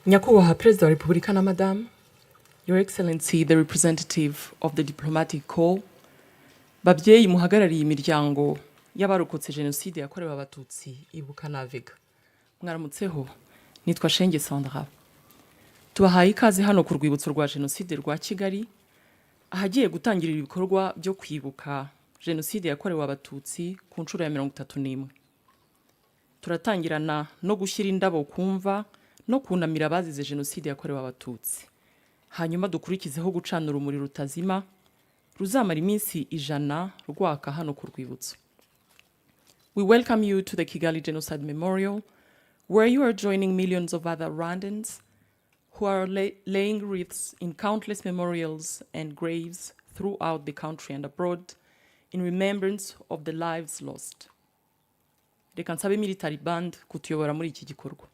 Nyakubahwa Perezida wa Repubulika na Madame, Your Excellency, the representative of the diplomatic corps, babyeyi muhagarariye imiryango y'abarokotse Jenoside yakorewe Abatutsi Ibuka na Vega. Mwaramutseho, nitwa Shenge Sandra. Tubahaye ikaze hano ku rwibutso rwa Jenoside rwa Kigali, ahagiye gutangirira ibikorwa byo kwibuka Jenoside yakorewe Abatutsi ku nshuro ya 31. Turatangirana no gushyira indabo kumva no kunamira abazize Jenoside yakorewe Abatutsi. Hanyuma dukurikizeho gucana urumuri rutazima ruzamara iminsi 100 rwaka hano ku rwibutso. We welcome you to the Kigali Genocide Memorial, where you are joining millions of other Rwandans who are laying wreaths in countless memorials and graves throughout the country and abroad in remembrance of the lives lost. Reka nsabe military band kutuyobora muri iki gikorwa.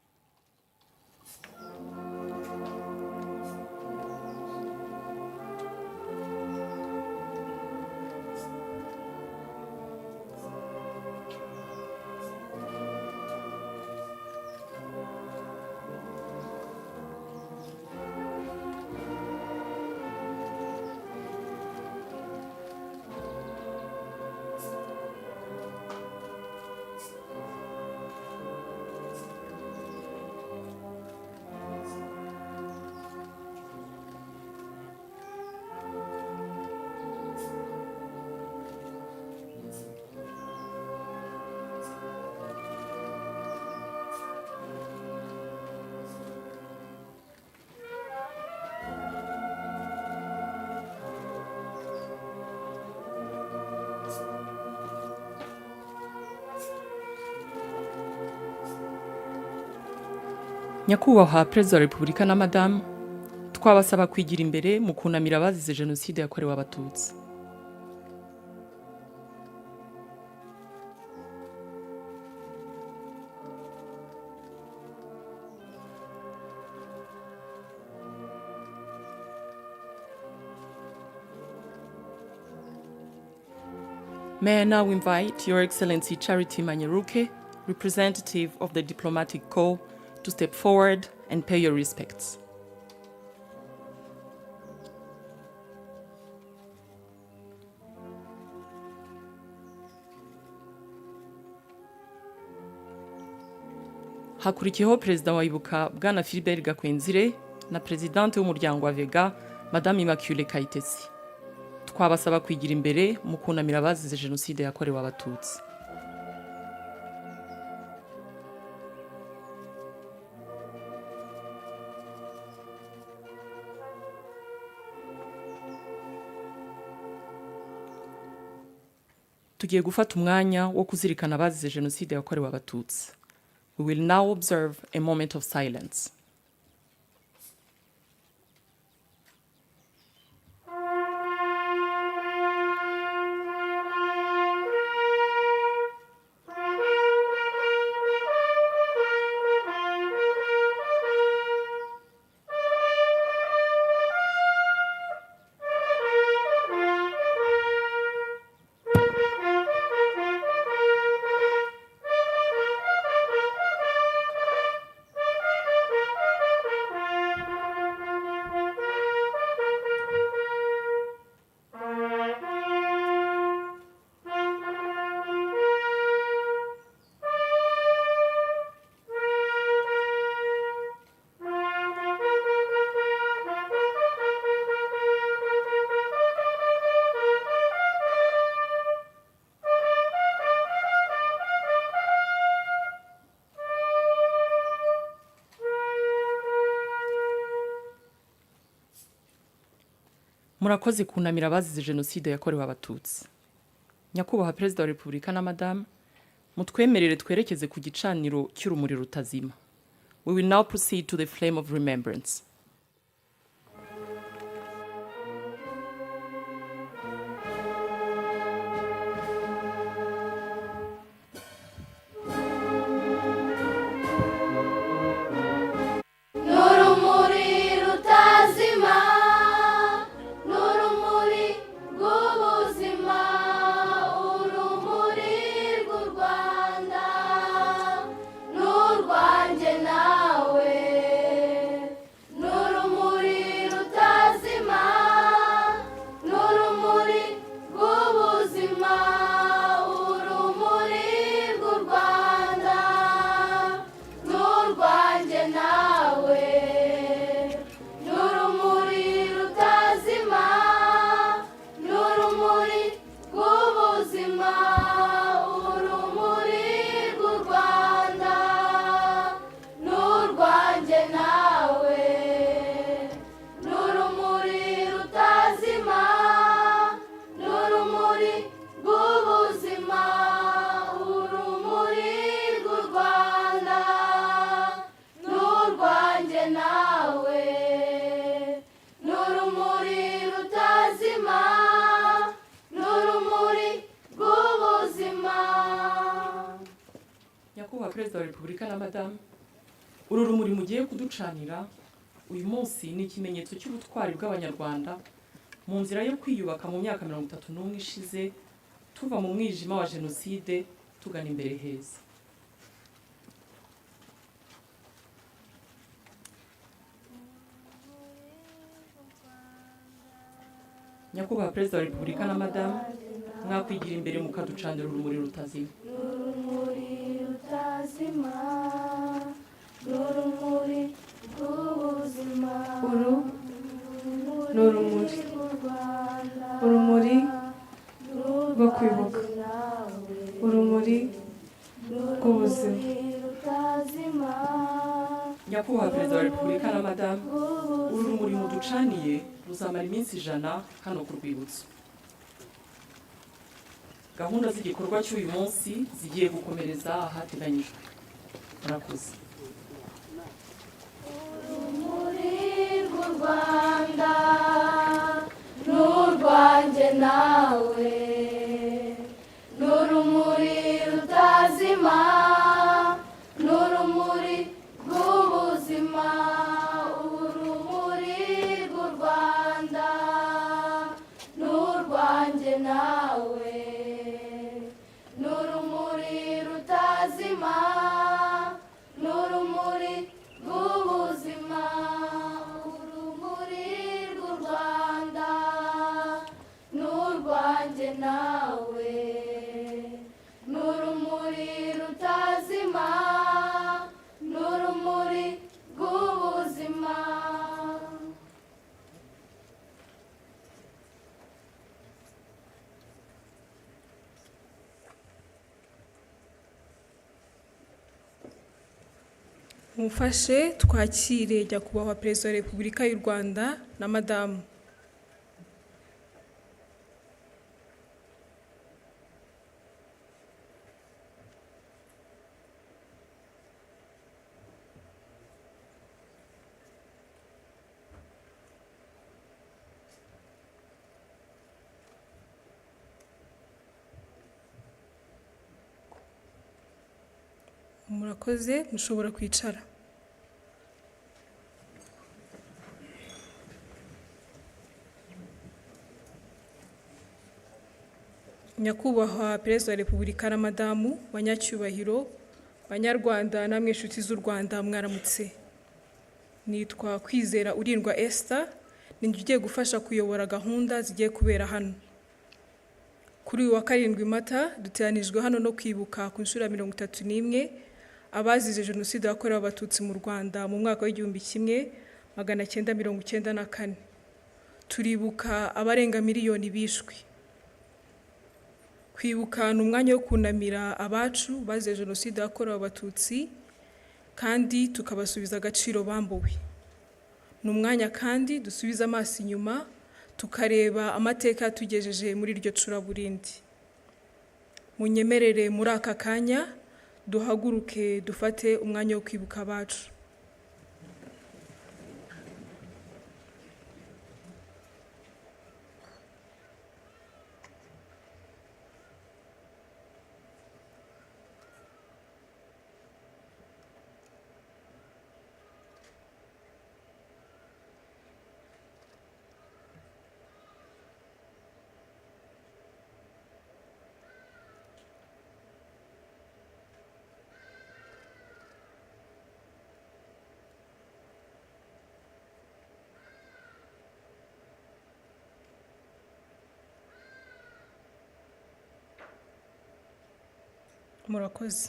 Nyakubahwa Perezida wa Repubulika na Madame, twabasaba kwigira imbere mu kunamira abazize Jenoside yakorewe Abatutsi. May I now invite Your Excellency Tariki Manyeruke, representative of the diplomatic corps, to step forward and pay your respects. Hakurikiyeho Perezida wa Ibuka Bwana Philbert Gakwenzire na Presidente w'umuryango wa Vega Madame Immaculée Kayitesi. Twabasaba kwigira imbere mu kunamira abazize Jenoside yakorewe Abatutsi. Tugiye gufata umwanya wo kuzirikana abazize Jenoside yakorewe Abatutsi. We will now observe a moment of silence. Murakoze kunamira abazize Jenoside yakorewe Abatutsi. Nyakubahwa Perezida wa Repubulika na Madame, mutwemerere twerekeze ku gicaniro cy'urumuri rutazima. We will now proceed to the flame of remembrance. Rwanda, n'u Rwanda nawe nyakubahwa perezida wa repubulika na madamu, uru rumuri mugiye kuducanira uyu munsi ni ikimenyetso cy'ubutwari bw'abanyarwanda mu nzira yo kwiyubaka mu myaka 31 ishize tuva mu mwijima wa jenoside tugana imbere heza. nyakubahwa perezida wa repubulika na madamu, mwakwigira imbere mukaducanira urumuri rutazima. Urumuri rutazima, urumuri rw'ubuzima. Uru ni urumuri, urumuri rwo kwibuka, urumuri rw'ubuzima. nyakubahwa perezida wa repubulika na madamu, uru rumuri muducaniye ruzamara iminsi 100 hano ku rwibutso. Gahunda z'igikorwa cy'uyu munsi zigiye gukomereza ahateganyijwe. Murakoze. Urumuri rw'u Rwanda n'urwanjye nawe, n'urumuri rutazima, n'urumuri rw'ubuzima. Urumuri rw'u Rwanda n'urwanjye nawe, n'urumuri rutazima, n'urumuri rw'ubuzima. Urumuri rw'u Rwanda n'urwanjye nawe, n'urumuri rutazima, n'urumuri rw'ubuzima. Mufashe twakire nyakubahwa perezida wa repubulika y'u Rwanda na madamu. Murakoze, mushobora kwicara. Nyakubahwa perezida wa repubulika na madamu, banyacyubahiro, banyarwanda namwe inshuti z'u Rwanda, mwaramutse. Nitwa Kwizera Urindwa Esther, ninjye ugiye gufasha kuyobora gahunda zigiye kubera hano. Kuri uyu wa 7 Mata duteranijwe hano no kwibuka ku nshuro 31 abazize Jenoside yakorewe Abatutsi mu Rwanda mu mwaka w'1994. Turibuka abarenga miliyoni bishwe. Kwibuka ni umwanya wo kunamira abacu bazize Jenoside yakorewe Abatutsi kandi tukabasubiza agaciro bambuwe. Ni umwanya kandi dusubiza amaso inyuma tukareba amateka tugejeje muri iryo curaburindi. Munyemerere muri aka kanya duhaguruke dufate umwanya wo kwibuka abacu. Murakoze.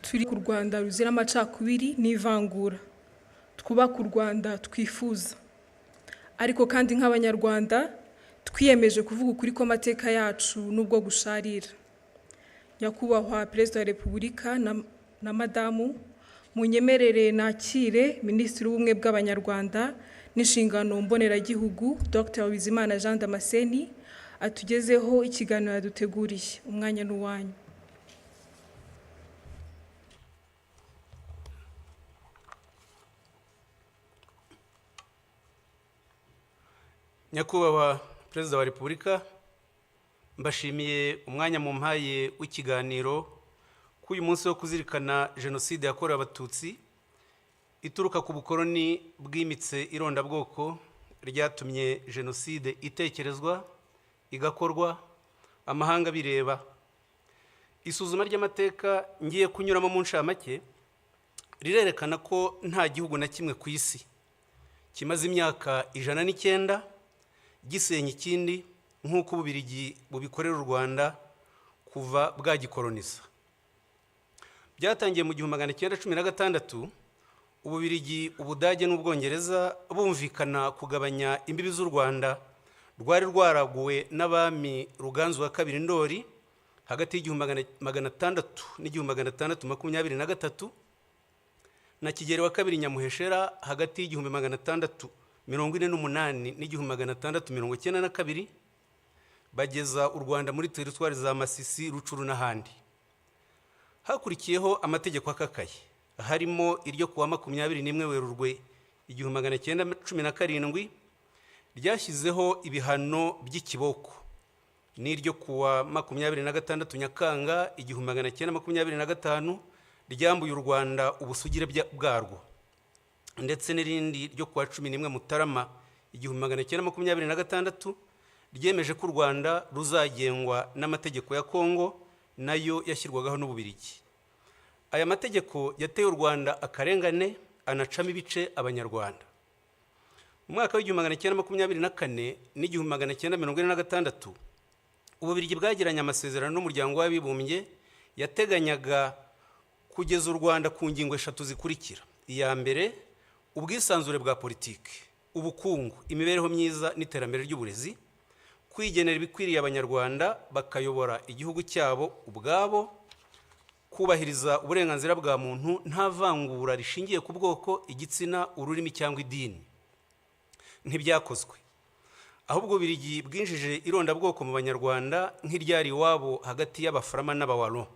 Turi ku Rwanda ruzira amacakubiri n'ivangura. Twubaka u Rwanda twifuza. Ariko kandi nk'abanyarwanda twiyemeje kuvuga ukuri ko amateka yacu nubwo gusharira. Nyakubahwa perezida wa repubulika na madamu, munyemerere nakire Minisitiri w'Ubumwe bw'Abanyarwanda n'inshingano mboneragihugu Dr. Bizimana Jean Damascene atugezeho ikiganiro yaduteguriye. Umwanya n'uwanyu. Nyakubahwa Perezida wa Repubulika, mbashimiye umwanya mumpaye w'ikiganiro k'uyu munsi wo kuzirikana Jenoside yakorewe Abatutsi ituruka ku bukoroni bwimitse irondabwoko ryatumye Jenoside itekerezwa, igakorwa, amahanga bireba. Isuzuma ry'amateka ngiye kunyuramo mu nshamake rirerekana ko nta gihugu na kimwe ku isi kimaze imyaka 109 gisenya ikindi nk'uko Ububiligi bubikorera u Rwanda kuva bwagikoloniza. Byatangiye mu 1916 Ububiligi, Ubudage n'Ubwongereza bumvikana kugabanya imbibi z'u Rwanda rwari rwaraguwe n'abami Ruganzu wa kabiri Ndoli hagati y'1600 n'1623 na Kigeli wa kabiri Nyamuheshera hagati y'1648 n'1692 bageza u Rwanda muri teritwari za Masisi, Rucuru n'ahandi. Hakurikiyeho amategeko akakaye harimo iryo kuwa 21 Werurwe 1917 ryashyizeho ibihano by'ikiboko, n'iryo kuwa 26 Nyakanga 1925 ryambuye u Rwanda ubusugire bwarwo, ndetse n'irindi ryo kuwa 11 Mutarama 1926 ryemeje ko u Rwanda ruzagengwa n'amategeko ya Kongo nayo yashyirwagaho n'Ububiligi. Aya mategeko yateye u Rwanda akarengane, anacamo ibice Abanyarwanda. Mu mwaka w'1924 n'1946 Ububiligi bwagiranye amasezerano n'umuryango w'abibumbye yateganyaga kugeza u Rwanda ku ngingo 3 zikurikira. Iya mbere, ubwisanzure bwa politiki, ubukungu, imibereho myiza n'iterambere ry'uburezi, kwigenera ibikwiriye Abanyarwanda bakayobora igihugu cyabo ubwabo, kubahiriza uburenganzira bwa muntu nta vangura rishingiye ku bwoko, igitsina, ururimi cyangwa idini. Ntibyakozwe, ahubwo Ububiligi bwinjije irondabwoko mu Banyarwanda nk'iryari iwabo hagati y'Abafarama n'Abawalo.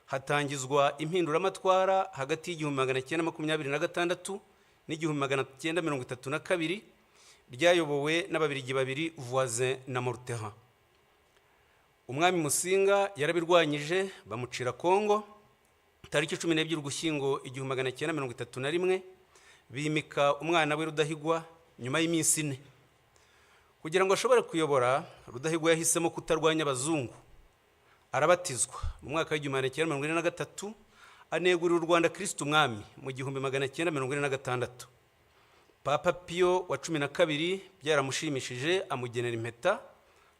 Hatangizwa impinduramatwara hagati y'1926 n'1932 ryayobowe n'Ababiligi babiri, Voisin na Morteran. Umwami Musinga yarabirwanyije bamucira Kongo. Tariki 12 Ugushyingo 1931 bimika umwana we Rudahigwa nyuma y'iminsi 4. Kugira ngo ashobore kuyobora, Rudahigwa yahisemo kutarwanya abazungu, arabatizwa mu mwaka w'1943 anegurira u Rwanda Kristo Umwami mu 1946. Papa Pio wa 12 byaramushimishije amugenera impeta,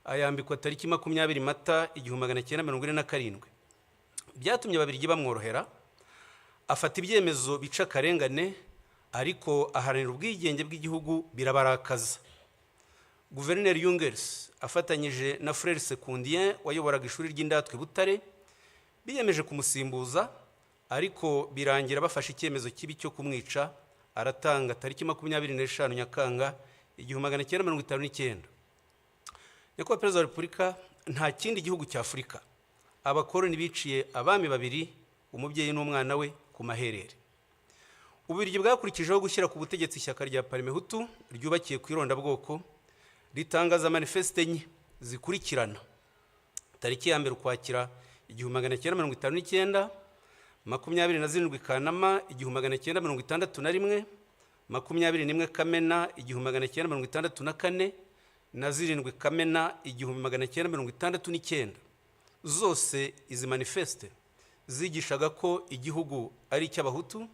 ayambikwa tariki 20 Mata 1947. Byatumye Ababiligi bamworohera, afata ibyemezo bica akarengane, ariko aharanira ubwigenge bw'igihugu birabarakaza. Guverineri Jungers afatanyije na Frere Sekundien wayoboraga ishuri ry'indatwe Butare biyemeje kumusimbuza, ariko birangira bafashe icyemezo kibi cyo kumwica. Aratanga tariki 25 Nyakanga 1959. Nyakubahwa Perezida wa Repubulika, nta kindi gihugu cya Afurika abakoroni biciye abami babiri, umubyeyi n'umwana we, ku maherere. Ububiligi bwakurikijeho gushyira ku butegetsi ishyaka rya Parmehutu ryubakiye ku irondabwoko, ritangaza manifeste enye zikurikirana. Tariki ya 1 Ukwakira 1959, 27 Kanama 1961, 21 Kamena 1964 na 7 Kamena 1969. Zose izi manifeste zigishaga ko igihugu ari icy'Abahutu,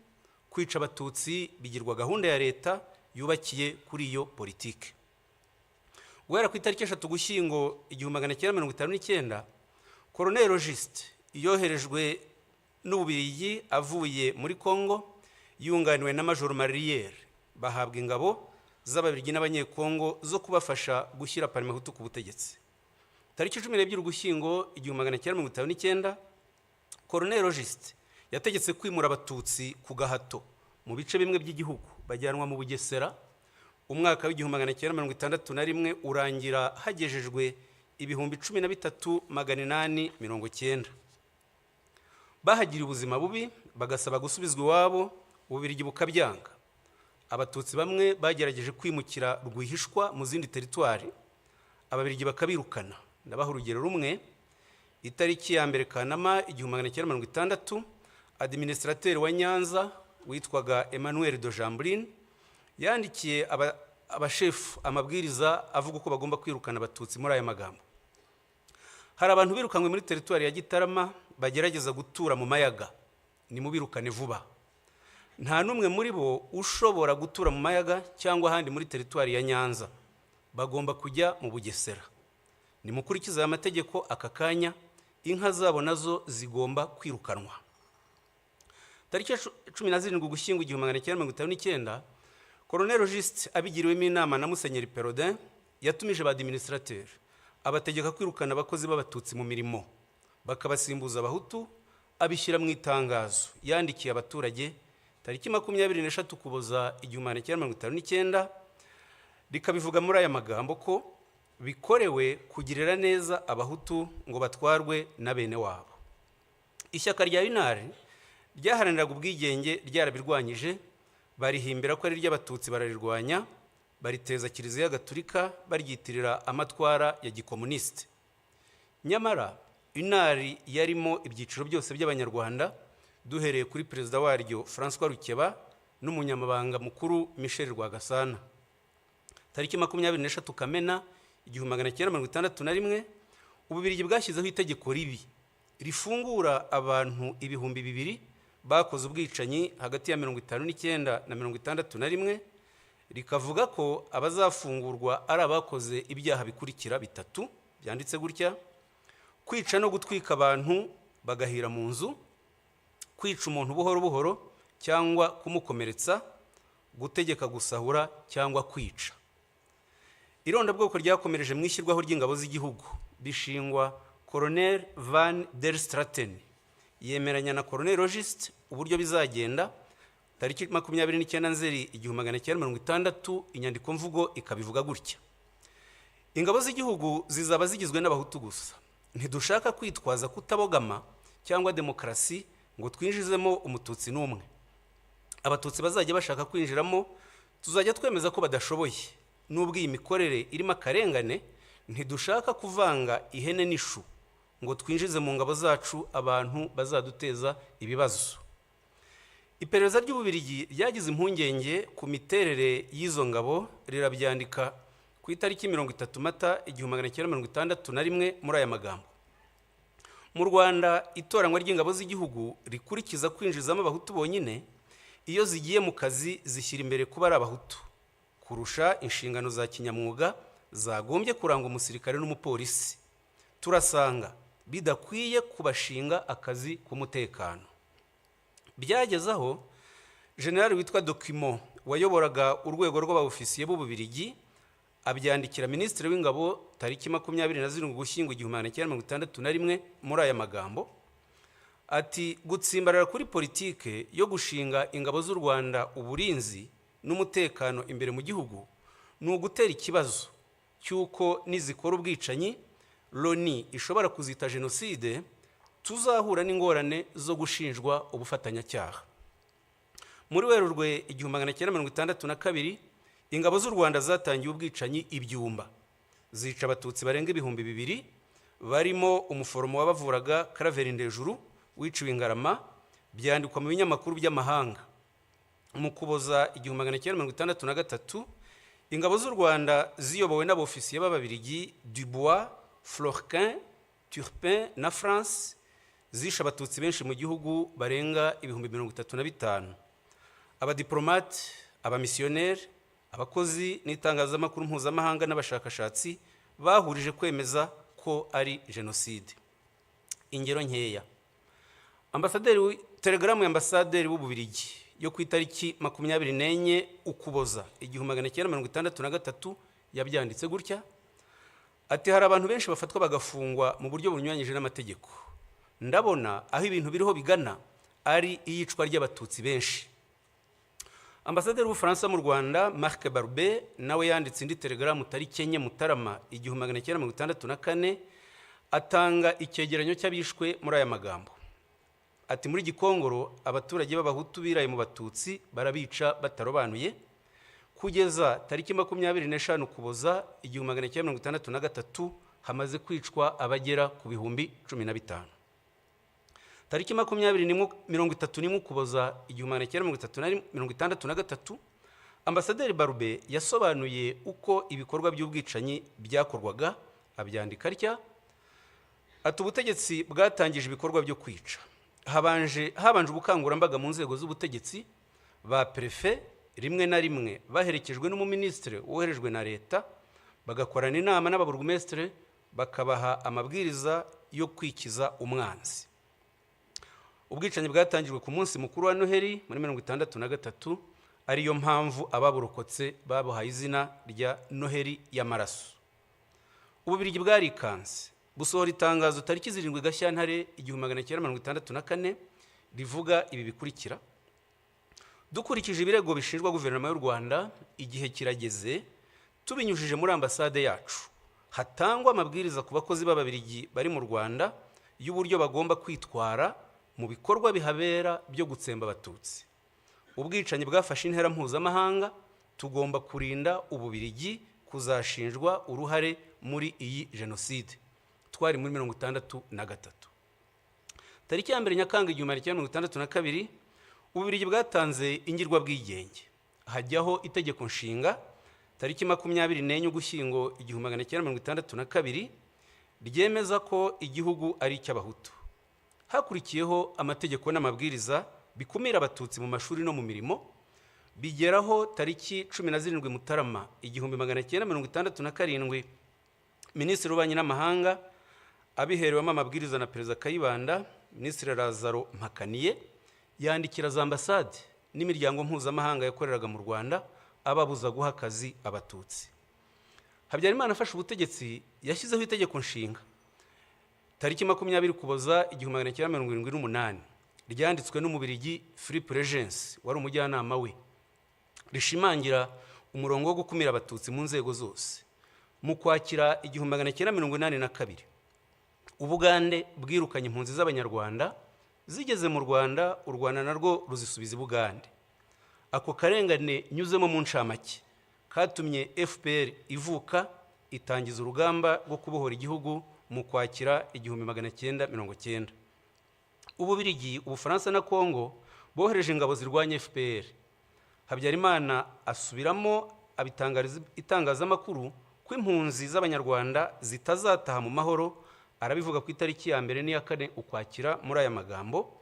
kwica Abatutsi bigirwa gahunda ya leta yubakiye kuri iyo politike. Guhera ku itariki 3 Ugushyingo 1959, Colonel Logiste yoherejwe n'Ububiligi avuye muri Kongo yunganiwe na Major Mariere, bahabwa ingabo z'Ababiligi n'Abanyekongo zo kubafasha gushyira Parmehutu ku butegetsi. Tariki 12 Ugushyingo 1959, Colonel Logiste yategetse kwimura Abatutsi ku gahato mu bice bimwe by'igihugu bajyanwa mu Bugesera. Umwaka w'1961 urangira hagejejwe ibihumbi 13,890. Bahagiriye ubuzima bubi, bagasaba gusubizwa iwabo, Ububiligi bukabyanga. Abatutsi bamwe bagerageje kwimukira rwihishwa mu zindi teritwari, ababiligi bakabirukana. Ndabaha urugero rumwe. Itariki ya mbere Kanama 1960, administrateur wa Nyanza witwaga Emmanuel de Jambrine yandikiye abashefu amabwiriza avuga uko bagomba kwirukana abatutsi muri aya magambo. Hari abantu birukanywe muri teritwari ya Gitarama bagerageza gutura mu mayaga, ni mubirukane vuba. Nta numwe muri bo ushobora gutura mu mayaga cyangwa ahandi muri teritwari ya Nyanza, bagomba kujya mu Bugesera. Ni mukurikiza aya mategeko aka kanya, inka zabo nazo zigomba kwirukanwa. Tariki 17 Ugushyingo 1959, Colonel Juste abigiriwemo inama na Musenyeri Perodin yatumije ba administrateur abategeka kwirukana abakozi b'abatutsi mu mirimo, bakabasimbuza abahutu, abishyira mu itangazo yandikiye abaturage tariki 23 Ukuboza 1959, rikabivuga muri aya magambo ko bikorewe kugirira neza abahutu ngo batwarwe na bene wabo. Ishyaka rya Unare ryaharaniraga ubwigenge ryarabirwanyije, barihimbira ko ari ry'abatutsi bararirwanya, bariteza Kiliziya Gatolika baryitirira amatwara ya gikomuniste. Nyamara Unare yarimo ibyiciro byose by'abanyarwanda, duhereye kuri perezida waryo François Rukeba n'umunyamabanga mukuru Michel Rwagasana. Tariki 23 Kamena 1961, Ububiligi bwashyizeho itegeko ribi rifungura abantu 2,000 bakoze ubwicanyi hagati ya 59 na 61, rikavuga ko abazafungurwa ari abakoze ibyaha bikurikira bitatu byanditse gutya: kwica no gutwika abantu bagahira mu nzu, kwica umuntu buhoro buhoro cyangwa kumukomeretsa, gutegeka gusahura cyangwa kwica. Irondabwoko ryakomereje mu ishyirwaho ry'ingabo z'igihugu, bishingwa Colonel Van der Straten yemeranya na Colonel Juste uburyo bizagenda. Tariki 29 Nzeri 1960, inyandiko mvugo ikabivuga gutya: ingabo z'igihugu zizaba zigizwe n'abahutu gusa. Ntidushaka kwitwaza kutabogama cyangwa demokarasi ngo twinjizemo umututsi n'umwe. Abatutsi bazajya bashaka kwinjiramo tuzajya twemeza ko badashoboye. Nubwo iyi mikorere irimo akarengane, ntidushaka kuvanga ihene n'ishu ngo twinjize mu ngabo zacu abantu bazaduteza ibibazo. Iperereza ry'Ububiligi ryagize impungenge ku miterere y'izo ngabo, rirabyandika ku itariki 30 Mata 1961 muri aya magambo: mu Rwanda itoranwa ry'ingabo z'igihugu rikurikiza kwinjizamo abahutu bonyine. Iyo zigiye mu kazi zishyira imbere kuba ari abahutu kurusha inshingano za kinyamwuga zagombye kuranga umusirikare n'umupolisi. Turasanga bidakwiye kubashinga akazi k'umutekano. Byagezaho General witwa Document wayoboraga urwego rw'abofisiye b'Ububiligi abyandikira Minisitiri w'Ingabo tariki 27 Ugushyingo 1961 muri aya magambo ati: gutsimbarara kuri politike yo gushinga ingabo z'u Rwanda uburinzi n'umutekano imbere mu gihugu ni ugutera ikibazo cy'uko nizikora ubwicanyi Loni ishobora kuzita Jenoside, tuzahura n'ingorane zo gushinjwa ubufatanyacyaha. Muri Werurwe 1962, ingabo z'u Rwanda zatangiye ubwicanyi ibyumba, zica abatutsi barenga 2,000 barimo umuforomo wabavuraga Karaveri Ndejuru wiciwe Ngarama, byandikwa mu binyamakuru by'amahanga. Mu Kuboza 1963, ingabo z'u Rwanda ziyobowe n'abofisiye b'Ababiligi Dubois, Florquin, Turpin na France zisha abatutsi benshi mu gihugu barenga 35,000. Abadiplomate, abamisiyoneri, abakozi n'itangazamakuru mpuzamahanga n'abashakashatsi bahurije kwemeza ko ari Jenoside. Ingero nkeya: telegramu y'ambasaderi w'Ububiligi yo ku itariki 24 Ukuboza 1963 yabyanditse gutya ati: hari abantu benshi bafatwa bagafungwa mu buryo bunyuranyije n'amategeko. Ndabona aho ibintu biriho bigana ari iyicwa ry'abatutsi benshi. Ambasaderi w'Ubufaransa mu Rwanda Marc Barbe nawe yanditse indi telegramu tariki 4 Mutarama 1964 atanga icyegeranyo cy'abishwe muri aya magambo ati: muri Gikongoro abaturage b'abahutu biraye mu batutsi barabica batarobanuye. kugeza tariki 25 Ukuboza 1963 hamaze kwicwa abagera ku bihumbi 15. Tariki 31 Ukuboza 1963 Ambasaderi Barube yasobanuye uko ibikorwa by'ubwicanyi byakorwaga, abyandika atya: ati ubutegetsi bwatangije ibikorwa byo kwica. Habanje ubukangurambaga mu nzego z'ubutegetsi, ba prefe rimwe na rimwe baherekejwe n'umuministre woherejwe na leta, bagakorana inama n'ababurugumestre bakabaha amabwiriza yo kwikiza umwanzi. Ubwicanyi bwatangijwe ku munsi mukuru wa Noheli muri 1963, ariyo mpamvu ababurokotse babuhaye izina rya Noheli y'amaraso. Ububirigi bwarikanze busohora itangazo tariki 7 Gashyantare 1964 rivuga ibi bikurikira: dukurikije ibirego bishinjwa guverinoma y'u Rwanda, igihe kirageze tubinyujije muri ambasade yacu hatangwa amabwiriza ku bakozi b'Ababirigi bari mu Rwanda y'uburyo bagomba kwitwara mu bikorwa bihabera byo gutsemba Abatutsi. Ubwicanyi bwafashe intera mpuzamahanga, tugomba kurinda Ububirigi kuzashinjwa uruhare muri iyi Jenoside. Twari muri 1963. Tariki ya 1 Nyakanga 1962 Ububirigi bwatanze ingirwa bwigenge, hajyaho itegeko nshinga tariki 24 Ugushyingo 1962 ryemeza ko igihugu ari icy'Abahutu. Hakurikiyeho amategeko n'amabwiriza bikumira Abatutsi mu mashuri no mu mirimo, bigeraho tariki 17 Mutarama 1967 Minisitiri w'Ububanyi n'Amahanga abiherewemo amabwiriza na Perezida Kayibanda, Minisitiri Lazaro Mpakaniye yandikira za ambasade n'imiryango mpuzamahanga yakoreraga mu Rwanda ababuza guha akazi Abatutsi. Habyarimana afashe ubutegetsi yashyizeho itegeko nshinga tariki 20 Ukuboza 1978 ryanditswe n'Umubirigi Philippe Regency wari umujyanama we, rishimangira umurongo wo gukumira Abatutsi mu nzego zose. Mu Kwakira 1982 Ubugande bwirukanye impunzi z'Abanyarwanda zigeze mu Rwanda, u Rwanda narwo ruzisubiza Ubugande. Ako karengane nyuzemo mu ncamake katumye FPR ivuka, itangiza urugamba rwo kubohora igihugu mu Kwakira 1990. Ububirigi, Ubufaransa na Kongo bohereje ingabo zirwanya FPR. Habyarimana asubiramo abitangariza itangazamakuru ko impunzi z'Abanyarwanda zitazataha mu mahoro. Arabivuga ku itariki ya 2 n'iya 4 Ukwakira muri aya magambo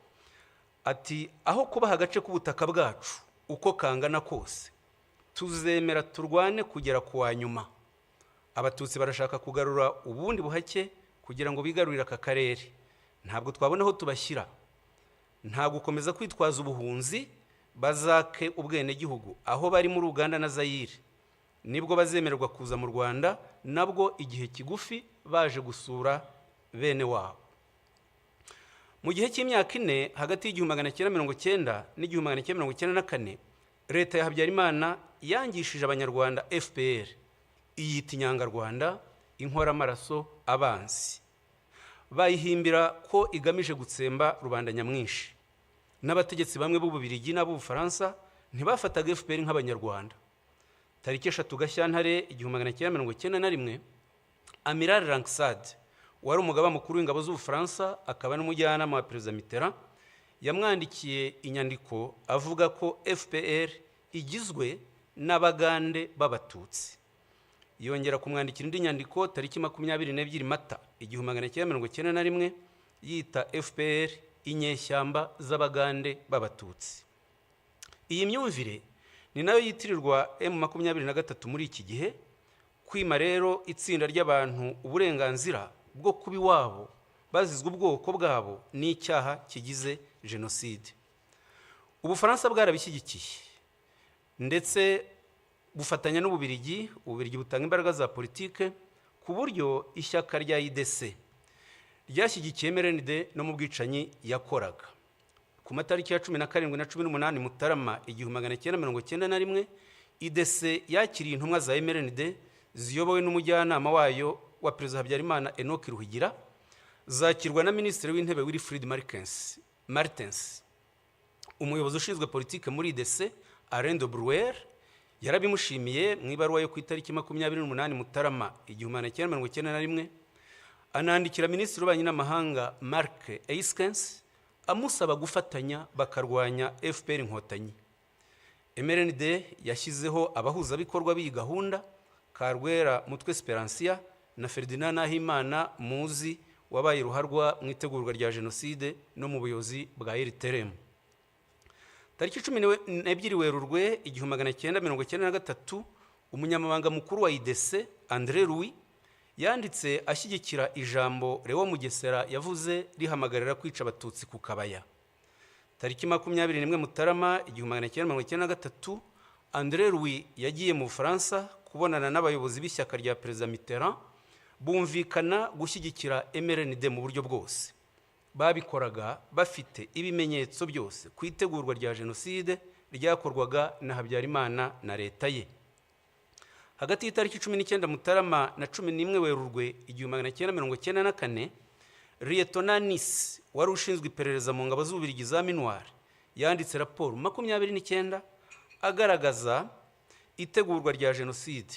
ati: aho kubaha agace k'ubutaka bwacu uko kangana kose, tuzemera turwane kugera ku wa nyuma. Abatutsi barashaka kugarura ubundi buhake kugira ngo bigarurire aka karere. Ntabwo twabona aho tubashyira, nta gukomeza kwitwaza ubuhunzi, bazake ubwene gihugu aho bari muri Uganda na Zaire. Nibwo bazemererwa kuza mu Rwanda, nabwo igihe kigufi baje gusura bene wabo. Mu gihe cy'imyaka 4 hagati y'1990 n'1994 leta ya Habyarimana yangishije Abanyarwanda FPR, iyita inyangarwanda, inkoramaraso, abanzi. Bayihimbira ko igamije gutsemba rubanda nyamwinshi. N'abategetsi bamwe b'Ububirigi n'Ubufaransa ntibafataga FPR nk'Abanyarwanda. Tariki 3 Gashyantare 1991 Amiral Langsade wari umugaba mukuru w'ingabo z'Ubufaransa akaba n'umujyanama wa Perezida Mitterrand yamwandikiye inyandiko avuga ko FPR igizwe n'Abagande b'Abatutsi. Yongera kumwandikira indi nyandiko tariki 22 Mata 1991 yita FPR inyeshyamba z'Abagande b'Abatutsi. Iyi myumvire ni nayo yitirirwa M23 muri iki gihe, kwima rero itsinda ry'abantu uburenganzira bwo kuba iwabo bazizwe ubwoko bwabo n'icyaha kigize Jenoside. Ubufaransa bwarabishyigikiye ndetse bufatanya n'Ububirigi. Ububirigi butanga imbaraga za politike ku buryo ishyaka rya IDC ryashyigikiye MRND no mu bwicanyi yakoraga. Ku matariki ya 17 na 18 Mutarama 1991 IDC yakiriye intumwa za MRND ziyobowe n'umujyanama wayo wa Perezida Habyarimana Enoch Ruhigira, zakirwa na Minisitiri w'Intebe Wilfried Martens, umuyobozi ushinzwe politike muri IDC Alain de Brouwer, yarabimushimiye mu ibaruwa yo ku itariki 28 Mutarama 1991, anandikira Minisitiri w'Ububanyi n'Amahanga Mark Eiskens amusaba gufatanya bakarwanya FPR Inkotanyi. MRND yashyizeho abahuzabikorwa b'iyi gahunda, Karwera Mutwe Speransia na Ferdinand Nahimana muzi wabaye ruharwa mu itegurwa rya Jenoside no mu buyobozi bwa RTRM. Tariki 12 Werurwe 1993, umunyamabanga mukuru wa IDC André Louis yanditse ashyigikira ijambo Leo Mugesera yavuze rihamagarira kwica Abatutsi ku Kabaya. Tariki 21 Mutarama 1993, André Louis yagiye mu Bufaransa kubonana n'abayobozi b'ishyaka rya Perezida Mitterrand, bumvikana gushyigikira MRND mu buryo bwose. Babikoraga bafite ibimenyetso byose ku itegurwa rya Jenoside ryakorwaga na Habyarimana na leta ye. Hagati y'itariki 19 Mutarama na 11 Werurwe 1994, Lieutenant Nice wari ushinzwe iperereza mu ngabo z'Ububiligi za Minuar yanditse raporo 29 agaragaza itegurwa rya Jenoside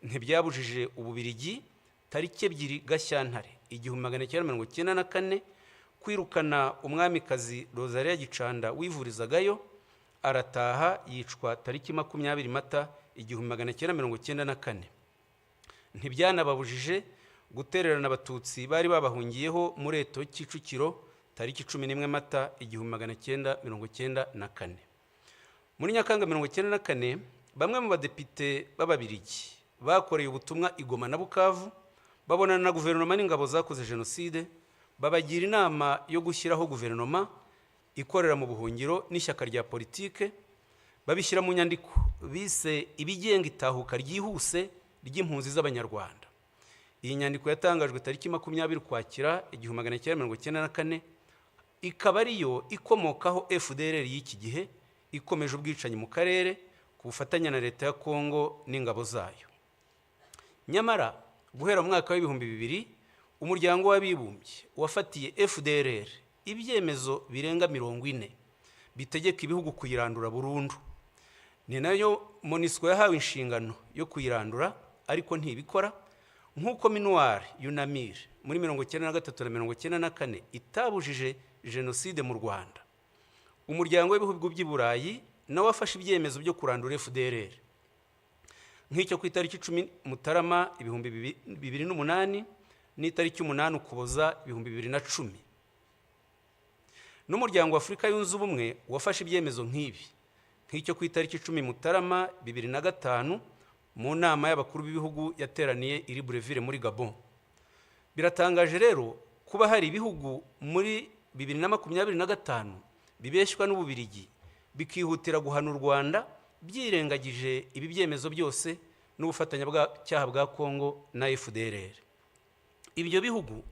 ntibyabujije Ububiligi tariki 2 Gashyantare 1994 kwirukana umwamikazi Rosalia Gicanda wivurizagayo, arataha yicwa tariki 20 Mata 1994. Ntibyanababujije gutererana Abatutsi bari babahungiyeho muri Eto Kicukiro tariki 11 Mata 1994. Muri Nyakanga 1994, bamwe mu badepite b'Ababiligi bakoreye ubutumwa i Goma na Bukavu, babonana na guverinoma n'ingabo zakoze Jenoside, babagira inama yo gushyiraho guverinoma ikorera mu buhungiro n'ishyaka rya politike, babishyira mu nyandiko bise ibigenga itahuka ryihuse ry'impunzi z'Abanyarwanda. Iyi nyandiko yatangajwe tariki 20 Ukwakira 1994, ikaba ariyo ikomokaho FDLR y'iki gihe ikomeje ubwicanyi mu karere ku bufatanye na leta ya Kongo n'ingabo zayo. Nyamara guhera mu mwaka w'2000, umuryango w'abibumbye wafatiye FDLR ibyemezo birenga 40 bitegeka ibihugu kuyirandura burundu. Ni nayo MONUSCO yahawe inshingano yo kuyirandura, ariko ntibikora, nk'uko Minuar Yunamir muri 1993 na 1994 itabujije Jenoside mu Rwanda. Umuryango w'ibihugu by'i Burayi nawe wafashe ibyemezo byo kurandura FDLR, nk'icyo ku itariki 10 Mutarama 2008 n'itariki 8 Ukuboza 2010. N'umuryango wa Afurika yunze ubumwe wafashe ibyemezo nk'ibi, nk'icyo ku itariki 10 Mutarama 2005 mu nama y'abakuru b'ibihugu yateraniye i Libreville muri Gabon. Biratangaje rero kuba hari ibihugu muri 2025 bibeshywa n'Ububiligi bikihutira guhana u Rwanda byirengagije ibi byemezo byose n'ubufatanya bw'icyaha bwa Kongo na FDLR. Ibyo bihugu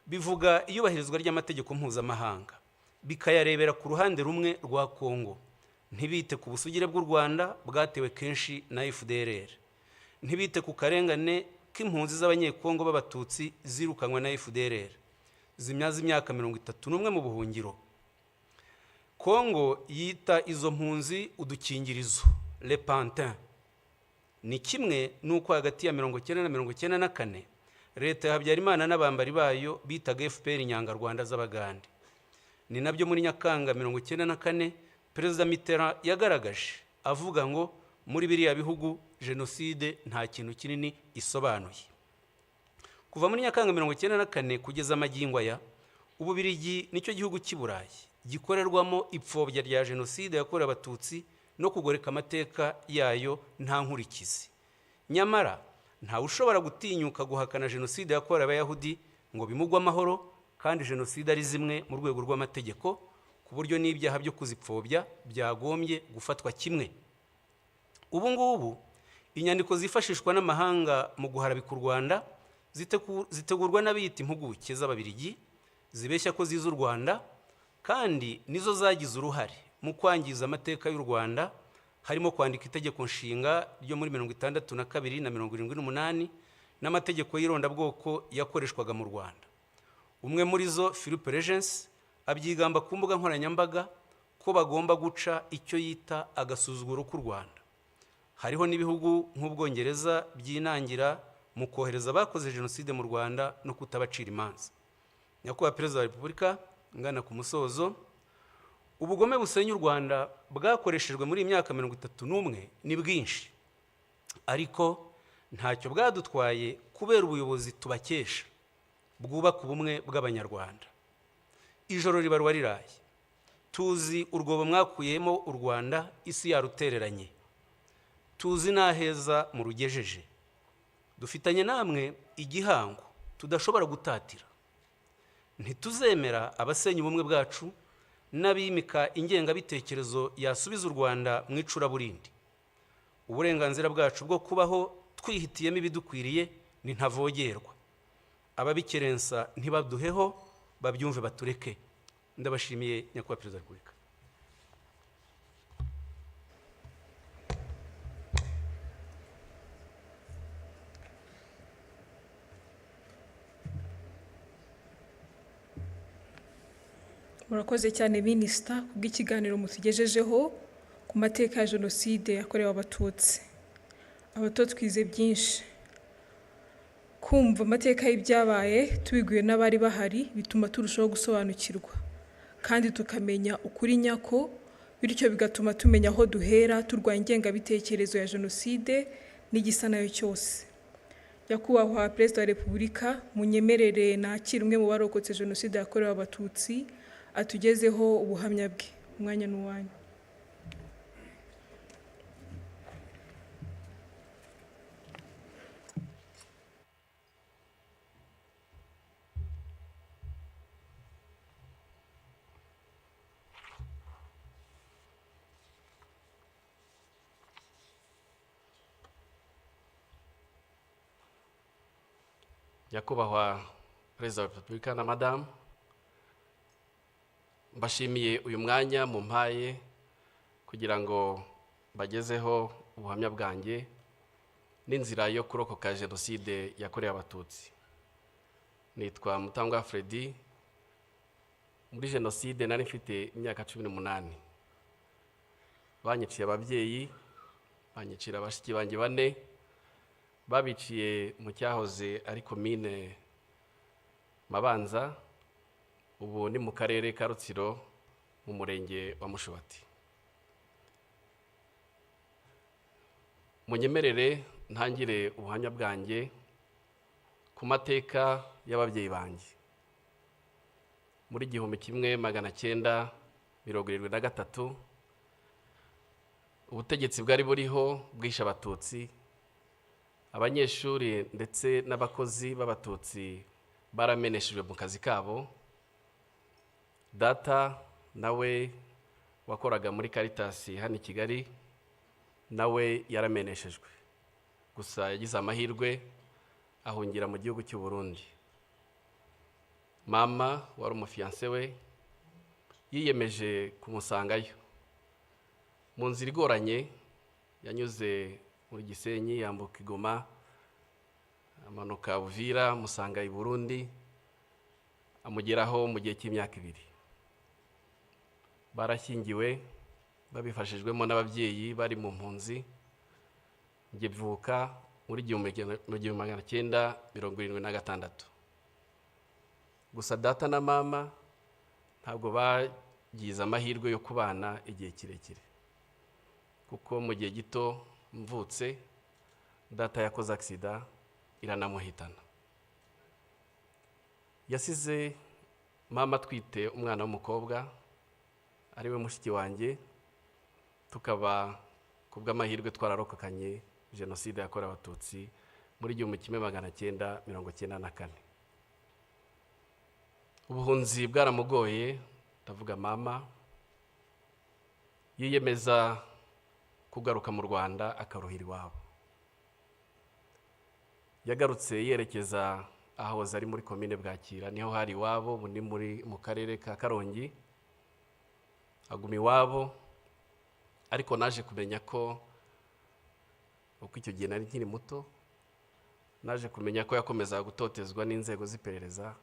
bivuga iyubahirizwa ry'amategeko mpuzamahanga, bikayarebera ku ruhande rumwe rwa Kongo, ntibite ku busugire bw'u Rwanda bwatewe kenshi na FDLR, ntibite ku karengane k'impunzi z'Abanyekongo b'Abatutsi zirukanywe na FDLR zimyaza imyaka 31 mu buhungiro. Kongo yita izo mpunzi udukingirizo, le pantin. Ni kimwe nuko hagati ya 1990 na 1994 leta ya Habyarimana n'abambari bayo bitaga FPR Inyangarwanda z'Abagande. Ni nabyo muri Nyakanga 1994 Perezida Mitterrand yagaragaje avuga ngo muri biriya bihugu Jenoside nta kintu kinini isobanuye. Kuva muri Nyakanga 1994 kugeza amagingo aya, Ububiligi nicyo gihugu cy'i Burayi gikorerwamo ipfobya rya Jenoside yakorewe Abatutsi no kugoreka amateka yayo nta nkurikizi. Nyamara nta ushobora gutinyuka guhakana Jenoside yakorewe Abayahudi ngo bimugwe amahoro, kandi Jenoside ari zimwe mu rwego rw'amategeko, ku buryo n'ibyaha byo kuzipfobya byagombye gufatwa kimwe. Ubu ngubu inyandiko zifashishwa n'amahanga mu guharabika u Rwanda zitegurwa n'abiyita impuguke z'Ababiligi zibeshya ko ziza u Rwanda, kandi nizo zagize uruhare mu kwangiza amateka y'u Rwanda, harimo kwandika itegeko nshinga ryo muri 62 na 78 n'amategeko y'irondabwoko yakoreshwaga mu Rwanda. Umwe muri zo, Philippe Regency, abyigamba ku mbuga nkoranyambaga ko bagomba guca icyo yita agasuzuguro k'u Rwanda. hariho n'ibihugu nk'Ubwongereza byinangira mu kohereza abakoze jenoside mu Rwanda no kutabacira imanza. Nyakubahwa Perezida wa Repubulika, ngana ku musozo, ubugome busenya u Rwanda bwakoreshejwe muri iyi myaka 31 ni bwinshi, ariko ntacyo bwadutwaye kubera ubuyobozi tubakesha bwubaka ubumwe bw'Abanyarwanda. Ijoro ribarwa riraye, tuzi urwobo mwakuyemo u Rwanda isi yarutereranye, tuzi n'aheza mu rugejeje, dufitanye namwe igihango tudashobora gutatira. Ntituzemera abasenya ubumwe bwacu n'abimika ingengabitekerezo yasubiza u Rwanda mu icuraburindi. Uburenganzira bwacu bwo kubaho twihitiyemo ibidukwiriye ni ntavogerwa. Ababikerensa ntibaduheho, babyumve batureke. Ndabashimiye Nyakubahwa Perezida wa Repubulika. Murakoze cyane Minisita kubw'ikiganiro mutugejejeho ku mateka ya Jenoside yakorewe Abatutsi. Abato twize byinshi. Kumva amateka y'ibyabaye tubiguye n'abari bahari bituma turushaho gusobanukirwa, kandi tukamenya ukuri nyako, bityo bigatuma tumenya aho duhera turwanya ingengabitekerezo ya Jenoside n'igisa nayo cyose. Nyakubahwa Perezida wa Repubulika, munyemerere nakire umwe mu barokotse Jenoside yakorewe Abatutsi atugezeho ubuhamya bwe. Umwanya n'uwanyu. Nyakubahwa Perezida wa Repubulika na Madamu, mbashimiye uyu mwanya mumpaye kugira ngo bagezeho ubuhamya bwanjye n'inzira yo kurokoka Jenoside yakorewe Abatutsi. Nitwa Mutangwa Freddy. Muri Jenoside nari mfite imyaka 18. Banyiciye ababyeyi, banyicira abashiki banjye 4, babiciye mu cyahoze ari komine Mabanza, ubu ni mu karere ka Rutsiro mu murenge wa Mushubati. Munyemerere ntangire ubuhamya bwanjye ku mateka y'ababyeyi banjye. Muri 1973 ubutegetsi bwari buriho bwishe Abatutsi. Abanyeshuri ndetse n'abakozi b'Abatutsi barameneshejwe mu kazi kabo. Data nawe wakoraga muri Caritas hano i Kigali, nawe yarameneshejwe. Gusa yagize amahirwe ahungira mu gihugu cy'u Burundi. Mama wari umufiance we yiyemeje kumusangayo. Mu nzira igoranye yanyuze muri Gisenyi, yambuka Igoma, amanuka Uvira, musanga i Burundi, amugeraho mu gihe cy'imyaka 2. Barashyingiwe babifashijwemo n'ababyeyi bari mu mpunzi. Njye mvuka muri 1976. Gusa data na mama ntabwo bagize amahirwe yo kubana igihe kirekire, kuko mu gihe gito mvutse data yakoze accident iranamuhitana. Yasize mama twite umwana w'umukobwa ariwe mushiki wanjye, tukaba kubw'amahirwe twararokokanye Jenoside yakorewe Abatutsi muri 1994. Ubuhunzi bwaramugoye, ndavuga mama yiyemeza kugaruka mu Rwanda akaruhira iwabo. Yagarutse yerekeza ahahoze ari muri komine Bwakira, niho hari iwabo, ubu ni mu karere ka Karongi. Aguma iwabo, ariko naje kumenya ko uko icyo gihe nari nkiri muto, naje kumenya ko yakomeza gutotezwa n'inzego z'iperereza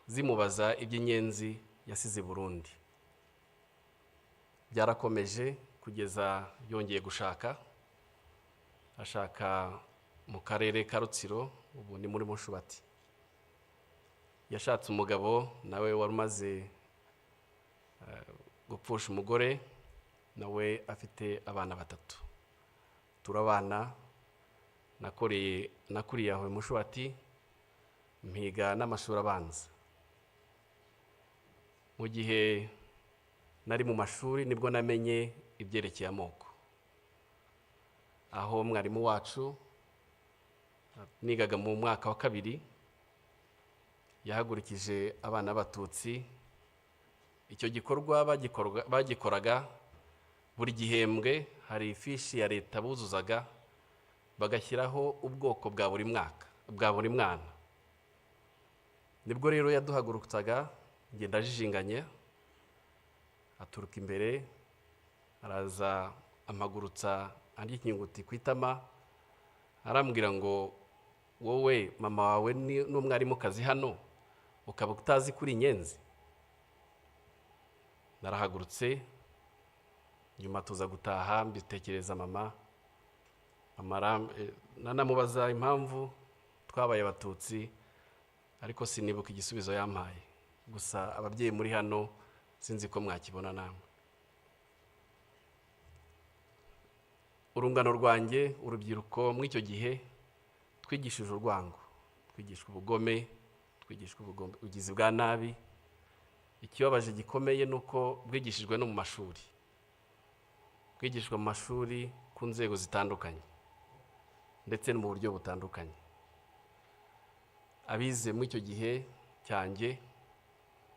zimubaza iby'inyenzi yasize Burundi. Byarakomeje kugeza yongeye gushaka ashaka mu karere ka Rutsiro, ubu ni muri Mushubati. Yashatse umugabo nawe wari umaze gupfusha umugore, nawe afite abana 3. Turabana, nakuriye aho Mushubati, mpiga n'amashuri abanza. Mu gihe nari mu mashuri nibwo namenye ibyerekeye amoko, aho mwarimu wacu nigaga mu mwaka wa 2 yahagurikije abana b'Abatutsi. Icyo gikorwa bagikoraga buri gihembwe, hari ifishi ya leta buzuzaga bagashyiraho ubwoko bwa buri mwaka, bwa buri mwana. Nibwo rero yaduhagurutsaga, ngenda jijinganye, aturuka imbere, araza amagurutsa andi ikinyuguti kwitama, arambwira ngo wowe mama wawe n'umwarimu kazi hano ukaba utazi kuri Inyenzi. Narahagurutse, nyuma tuza gutaha, mbitekereza mama nanamubaza impamvu twabaye Abatutsi, ariko sinibuka igisubizo yampaye. Gusa ababyeyi muri hano sinzi ko mwakibona namwe. Urungano rwanjye, urubyiruko mw'icyo gihe twigishije urwango, twigishwa ubugome, twigishwa ubugizi bwa nabi. Ikibabaje gikomeye nuko bwigishijwe no mu mashuri, bwigishwa mu mashuri ku nzego zitandukanye ndetse no mu buryo butandukanye. Abize muri icyo gihe cyanjye,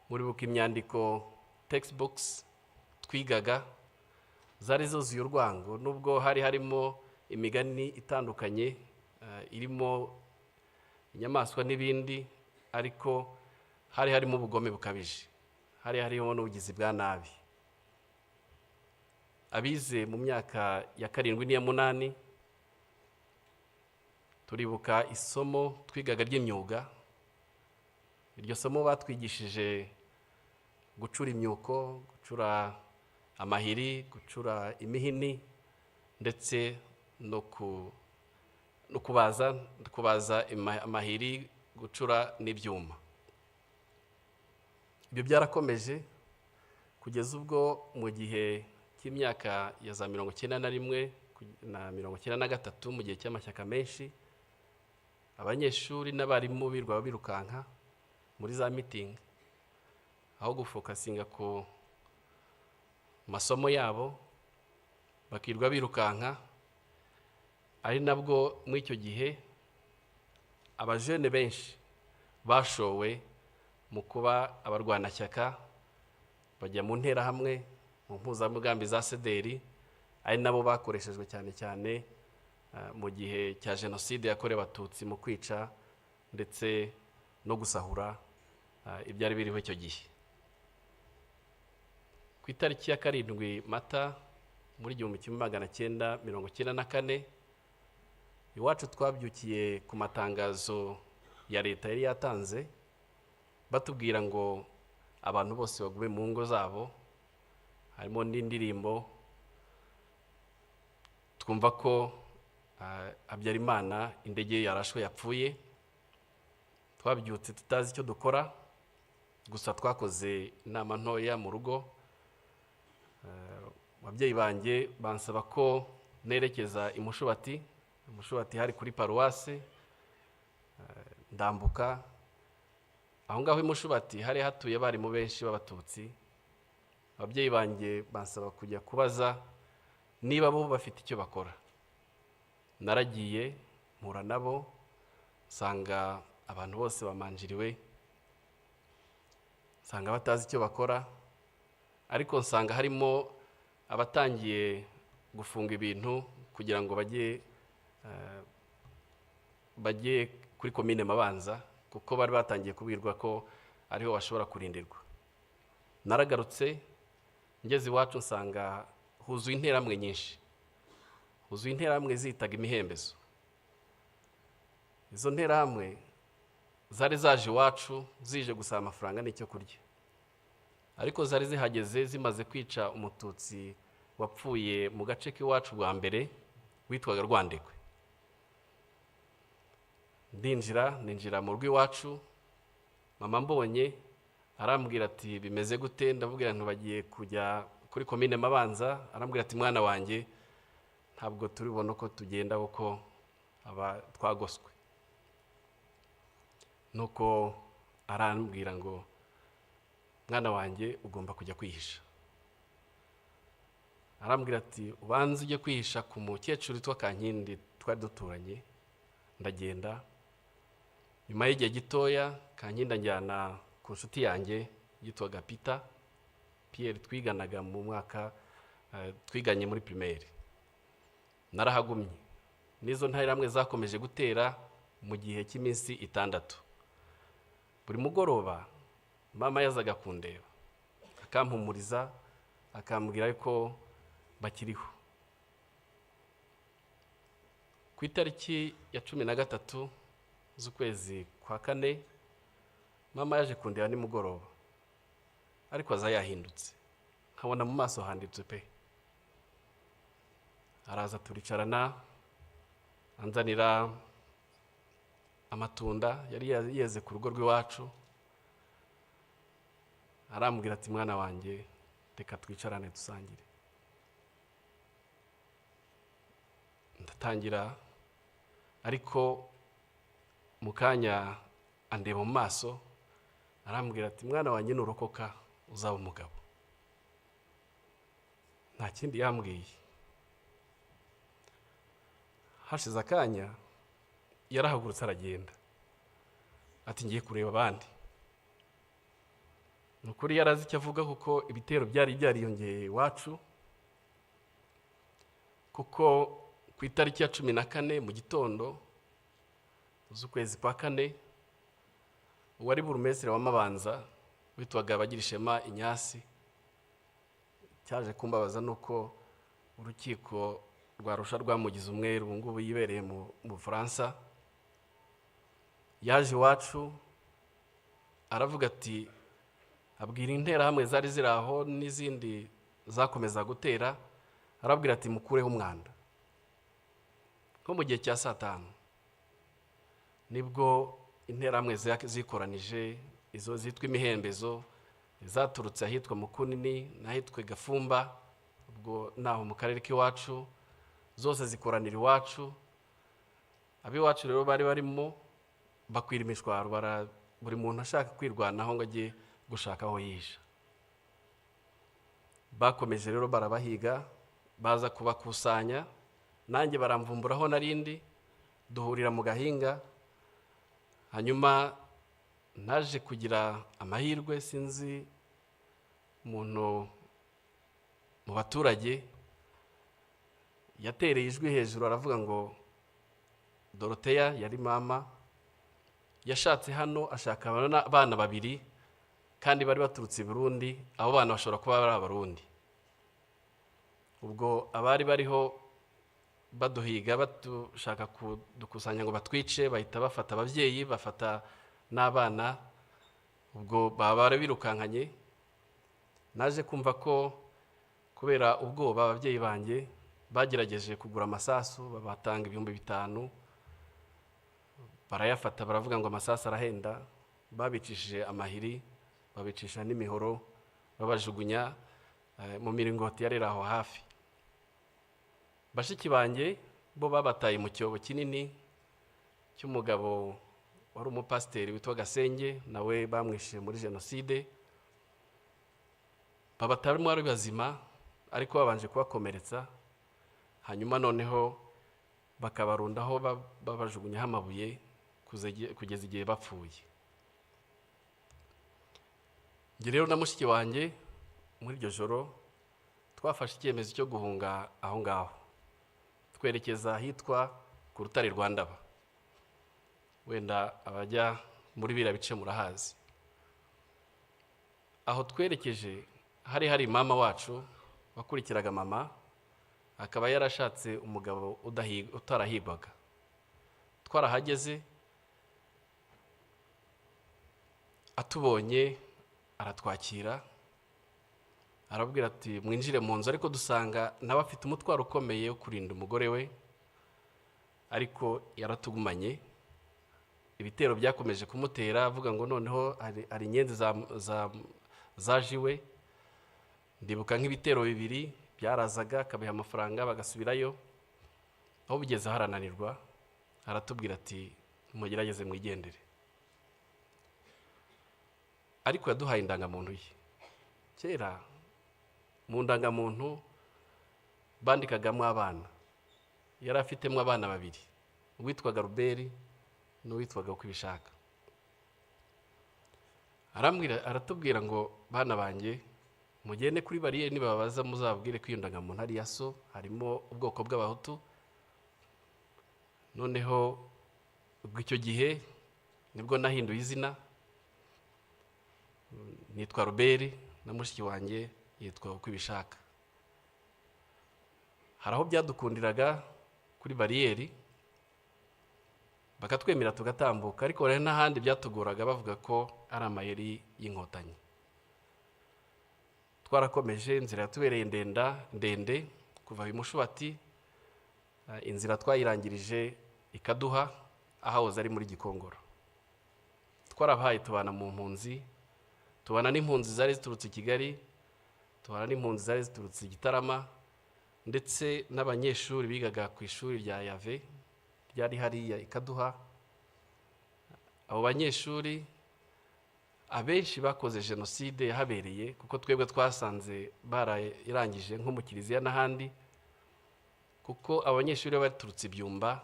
muri buka imyandiko textbooks twigaga zari zuzuye urwango, nubwo hari harimo imigani itandukanye, irimo inyamaswa n'ibindi, ariko hari harimo ubugome bukabije, hari harimo n'ubugizi bwa nabi. Abize mu myaka ya 7 n'iya 8 turibuka isomo twigaga ry'imyuga. Iryo somo batwigishije gucura imyuko, gucura amahiri, gucura imihini, ndetse no kubaza amahiri, gucura n'ibyuma. Ibyo byarakomeje kugeza ubwo mu gihe cy'imyaka ya za 91 na 93, mu gihe cy'amashyaka menshi, abanyeshuri n'abarimu birukanka muri za meeting, aho gufokasinga ku masomo yabo bakirwa birukanka. Ari nabwo muri icyo gihe abajene benshi bashowe mu kuba abarwanashyaka, bajya mu nterahamwe, mu mpuzamugambi za sederi, ari nabo bakoreshejwe cyane cyane mu gihe cya Jenoside yakorewe Abatutsi, mu kwica ndetse no gusahura ibyari biriho icyo gihe. Ku itariki ya 7 Mata muri 1994, iwacu twabyukiye ku matangazo ya leta yari yatanze batubwira ngo abantu bose bagume mu ngo zabo. Harimo n'indirimbo twumva ko Habyarimana indege yarashwe yapfuye. Twabyutse tutazi icyo dukora, gusa twakoze inama ntoya mu rugo. Ababyeyi banjye bansaba ko nerekeza i Mushubati. Mushubati hari kuri paruwase. Ndambuka aho ngaho i Mushubati hari hatuye abarimu benshi b'Abatutsi. Ababyeyi banjye bansaba kujya kubaza niba bo bafite icyo bakora. Naragiye mpura nabo, nsanga abantu bose bamanjiriwe, nsanga batazi icyo bakora, ariko nsanga harimo abatangiye gufunga ibintu kugira ngo bajye kuri komine Mabanza, kuko bari batangiye kubwirwa ko ariho bashobora kurindirwa. Naragarutse ngeze iwacu nsanga huzuye interamwe nyinshi, huzuye interamwe zitaga imihembezo. Izo nterahamwe zari zaje iwacu zije gusaba amafaranga n'icyo kurya, ariko zari zihageze zimaze kwica Umututsi wapfuye mu gace k'iwacu bwa mbere witwaga Rwandekwe. ninjira mu rugo iwacu. Mama mbonye arambwira ati bimeze gute, ndabubwira nti bagiye kujya kuri komine Mabanza. Arambwira ati mwana wanjye ntabwo turibona ko tugenda kuko aba twagoswe. Nuko arambwira ngo mwana wanjye ugomba kujya kwihisha. Arambwira ati ubanze ujye kwihisha ku mukecuru witwa Kankindi twari duturanye. Ndagenda, nyuma y'igihe gitoya Kankindi anjyana ku nshuti yanjye yitwaga Pierre, twiganaga mu mwaka twiganye muri primaire. Narahagumye, nizo ntambwe zakomeje gutera mu gihe cy'iminsi 6. Buri mugoroba mama yazaga kundeba akampumuriza, akambwira ko bakiriho. Ku itariki ya 13 z'ukwezi kwa 4 mama yaje kundeba nimugoroba, ariko aza yahindutse, nkabona mu maso handitse pe. Araza turicarana, anzanira amatunda yari yeze ku rugo rw'iwacu. Arambwira ati mwana wanjye reka twicarane dusangire. Ndatangira, ariko mu kanya andeba mu maso, arambwira ati mwana wanjye nurokoka uzaba umugabo. Nta kindi yambwiye. Hashize akanya yarahagurutse aragenda, ati ngiye kureba abandi. Nukuri yarazi icyo avuga kuko ibitero byari byariyongeye iwacu, kuko ku itariki ya 14 mu gitondo z'ukwezi kwa 4 uwari burumestre wa Mabanza witwaga Bagirishema Inyasi cyaje kumbabaza nuko urukiko rwa Arusha rwamugize umweru ngubu yibereye mu Faransa. Yaje iwacu aravuga ati abwira intera hamwe zari ziraho n'izindi zakomeza gutera, arabwira ati mukureho umwanda. Nko mu gihe cya 5 nibwo intera hamwe zikoranije, izo zitwa imihembezo, zaturutse ahitwa Mukunini n'ahitwa Gafumba, ubwo naho mu karere k'iwacu, zose zikoranira iwacu. Abiwacu rero bari barimo bakwira imishwaro, buri muntu ashaka kwirwanaho ngo ajye gushaka aho yihisha. Bakomeje rero barabahiga, baza kubakusanya, nanjye baramvumburaho narindi, duhurira mu gahinga. Hanyuma naje kugira amahirwe, sinzi umuntu mu baturage yatereye ijwi hejuru aravuga ngo Dorothea yari mama, yashatse hano ashaka abana 2 kandi bari baturutse i Burundi. Abo bana bashobora kuba ari abarundi. Ubwo abari bariho baduhiga batushaka kudukusanya ngo batwice, bahita bafata ababyeyi, bafata n'abana. Ubwo baba birukankanye. Naje kumva ko kubera ubwoba ababyeyi banjye bagerageje kugura amasasu, babatanga 5,000. Barayafata, baravuga ngo amasasu arahenda. Babicishije amahiri, babicisha n'imihoro, babajugunya mu miringoti yarera aho hafi. Bashiki banjye bo babataye mu cyobo kinini cy'umugabo wari umupasiteri witwa Gasenge, nawe bamwishe muri Jenoside. Babatarimo ari bazima, ariko babanje kubakomeretsa. Hanyuma noneho bakabarundaho babajugunyaho amabuye kugeza igihe bapfuye. Njye rero na mushiki wanjye muri iryo joro twafashe icyemezo cyo guhunga aho ngaho, twerekeza ahitwa ku rutare rwa Ndaba. Wenda abajya muri bira bice murahazi. Aho twerekeje hari mama wacu wakurikiraga mama, akaba yarashatse umugabo utarahigwaga. Twarahageze, atubonye aratwakira, arabwira ati mwinjire mu nzu, ariko dusanga nawe afite umutwaro ukomeye wo kurinda umugore we, ariko yaratugumanye. ibitero byakomeje kumutera avuga ngo noneho hari inyenzi zajiwe. Ndibuka nk'ibitero bibiri byarazaga akabiha amafaranga bagasubirayo, aho bigeze harananirwa aratubwira ati mugerageze mwigendere. Ariko yaduhaye indangamuntu ye. Kera mu ndangamuntu bandikagamo abana, yari afitemo abana babiri, uwitwaga Ruberi n'uwitwaga Kwibishaka. Aratubwira ngo bana banjye mugende kuri bariyeri nibabaza muzabwire ko iyo ndangamuntu ari ya so, harimo ubwoko bw'abahutu. Noneho icyo gihe nibwo nahinduye izina, nitwa Ruberi na mushiki wanjye yitwa Kwibishaka. Hari aho byadukundiraga kuri bariyeri bakatwemera tugatambuka, ariko hari n'ahandi byatugoraga bavuga ko ari amayeri y'inkotanyi. Twarakomeje, inzira yatubereye ndende kuva Mushubati, inzira twayirangirije ikaduha ahahoze ari muri Gikongoro. Twarabahaye tubana mu mpunzi, tubana n'impunzi zari ziturutse i Kigali, tubana n'impunzi zari ziturutse i Gitarama, ndetse n'abanyeshuri bigaga ku ishuri rya Yave ryari hariya ikaduha. Abo banyeshuri abenshi bakoze Jenoside yahabereye, kuko twebwe twasanze bararangije nko mu Kiliziya n'ahandi, kuko abanyeshuri baturutse Ibyumba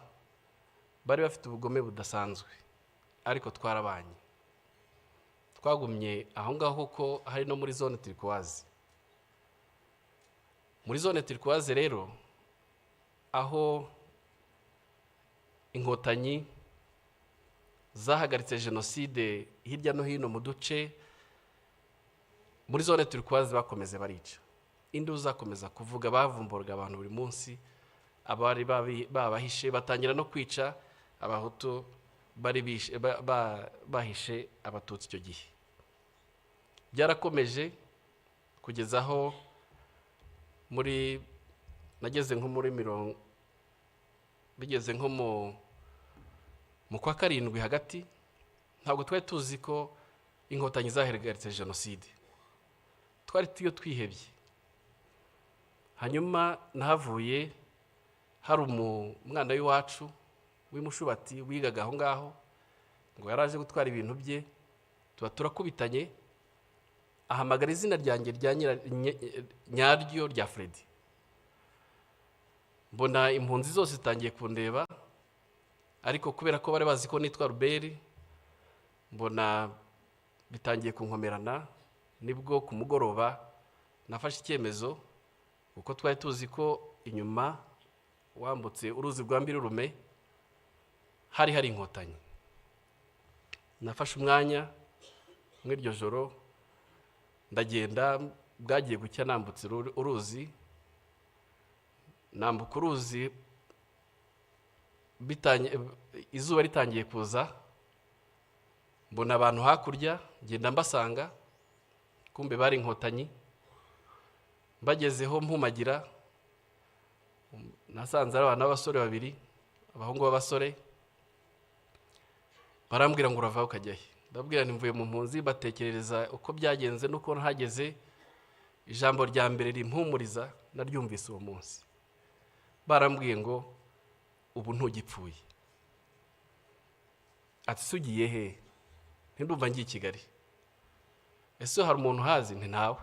bari bafite ubugome budasanzwe, ariko twarabanye. Twagumye aho ngaho kuko hari no muri zone turquoise. Muri zone turquoise rero, aho inkotanyi zahagaritse Jenoside hirya no hino mu duce, muri zone turquoise bakomeze barica. Induru zakomeza kuvuga, bavumburaga abantu buri munsi, abari babahishe, batangira no kwica abahutu bari bahishe abatutsi. Icyo gihe byarakomeje kugeza aho nageze nko muri bigeze nko mu kwa karindwi hagati, ntabwo twari tuzi ko inkotanyi zahagaritse Jenoside, twari twihebye. Hanyuma nahavuye hari umwana w'iwacu w'Imushubati wigaga aho ngaho, ngo yaraje gutwara ibintu bye, tuba turakubitanye, ahamagara izina ryanjye nyaryo rya Freddy. Mbona impunzi zose zitangiye kundeba, ariko kubera ko bari bazi ko nitwa Ruberi, mbona bitangiye kunkomerana. Nibwo ku mugoroba nafashe icyemezo, kuko twari tuzi ko inyuma wambutse uruzi rwa Mbirurume hari inkotanyi. Nafashe umwanya muri iryo joro ndagenda, bwagiye gucya nambutse uruzi. Nambuka uruzi izuba ritangiye kuza, mbona abantu hakurya, ngenda mbasanga, kumbe bari inkotanyi. Bagezeho mpumagira, nasanze ari abantu b'abasore babiri, abahungu b'abasore. Barambwira ngo uravaho ukajya he? Ndabwira nti mvuye mu mpunzi. Batekerereza uko byagenze nuko ntahageze. Ijambo rya mbere rimpumuriza naryumvise uwo munsi. Barambwiye ngo ubu ntugipfuye. Ati sugiye he? Ndumva ngiye i Kigali. Ese hari umuntu hazi? Nti ntawe.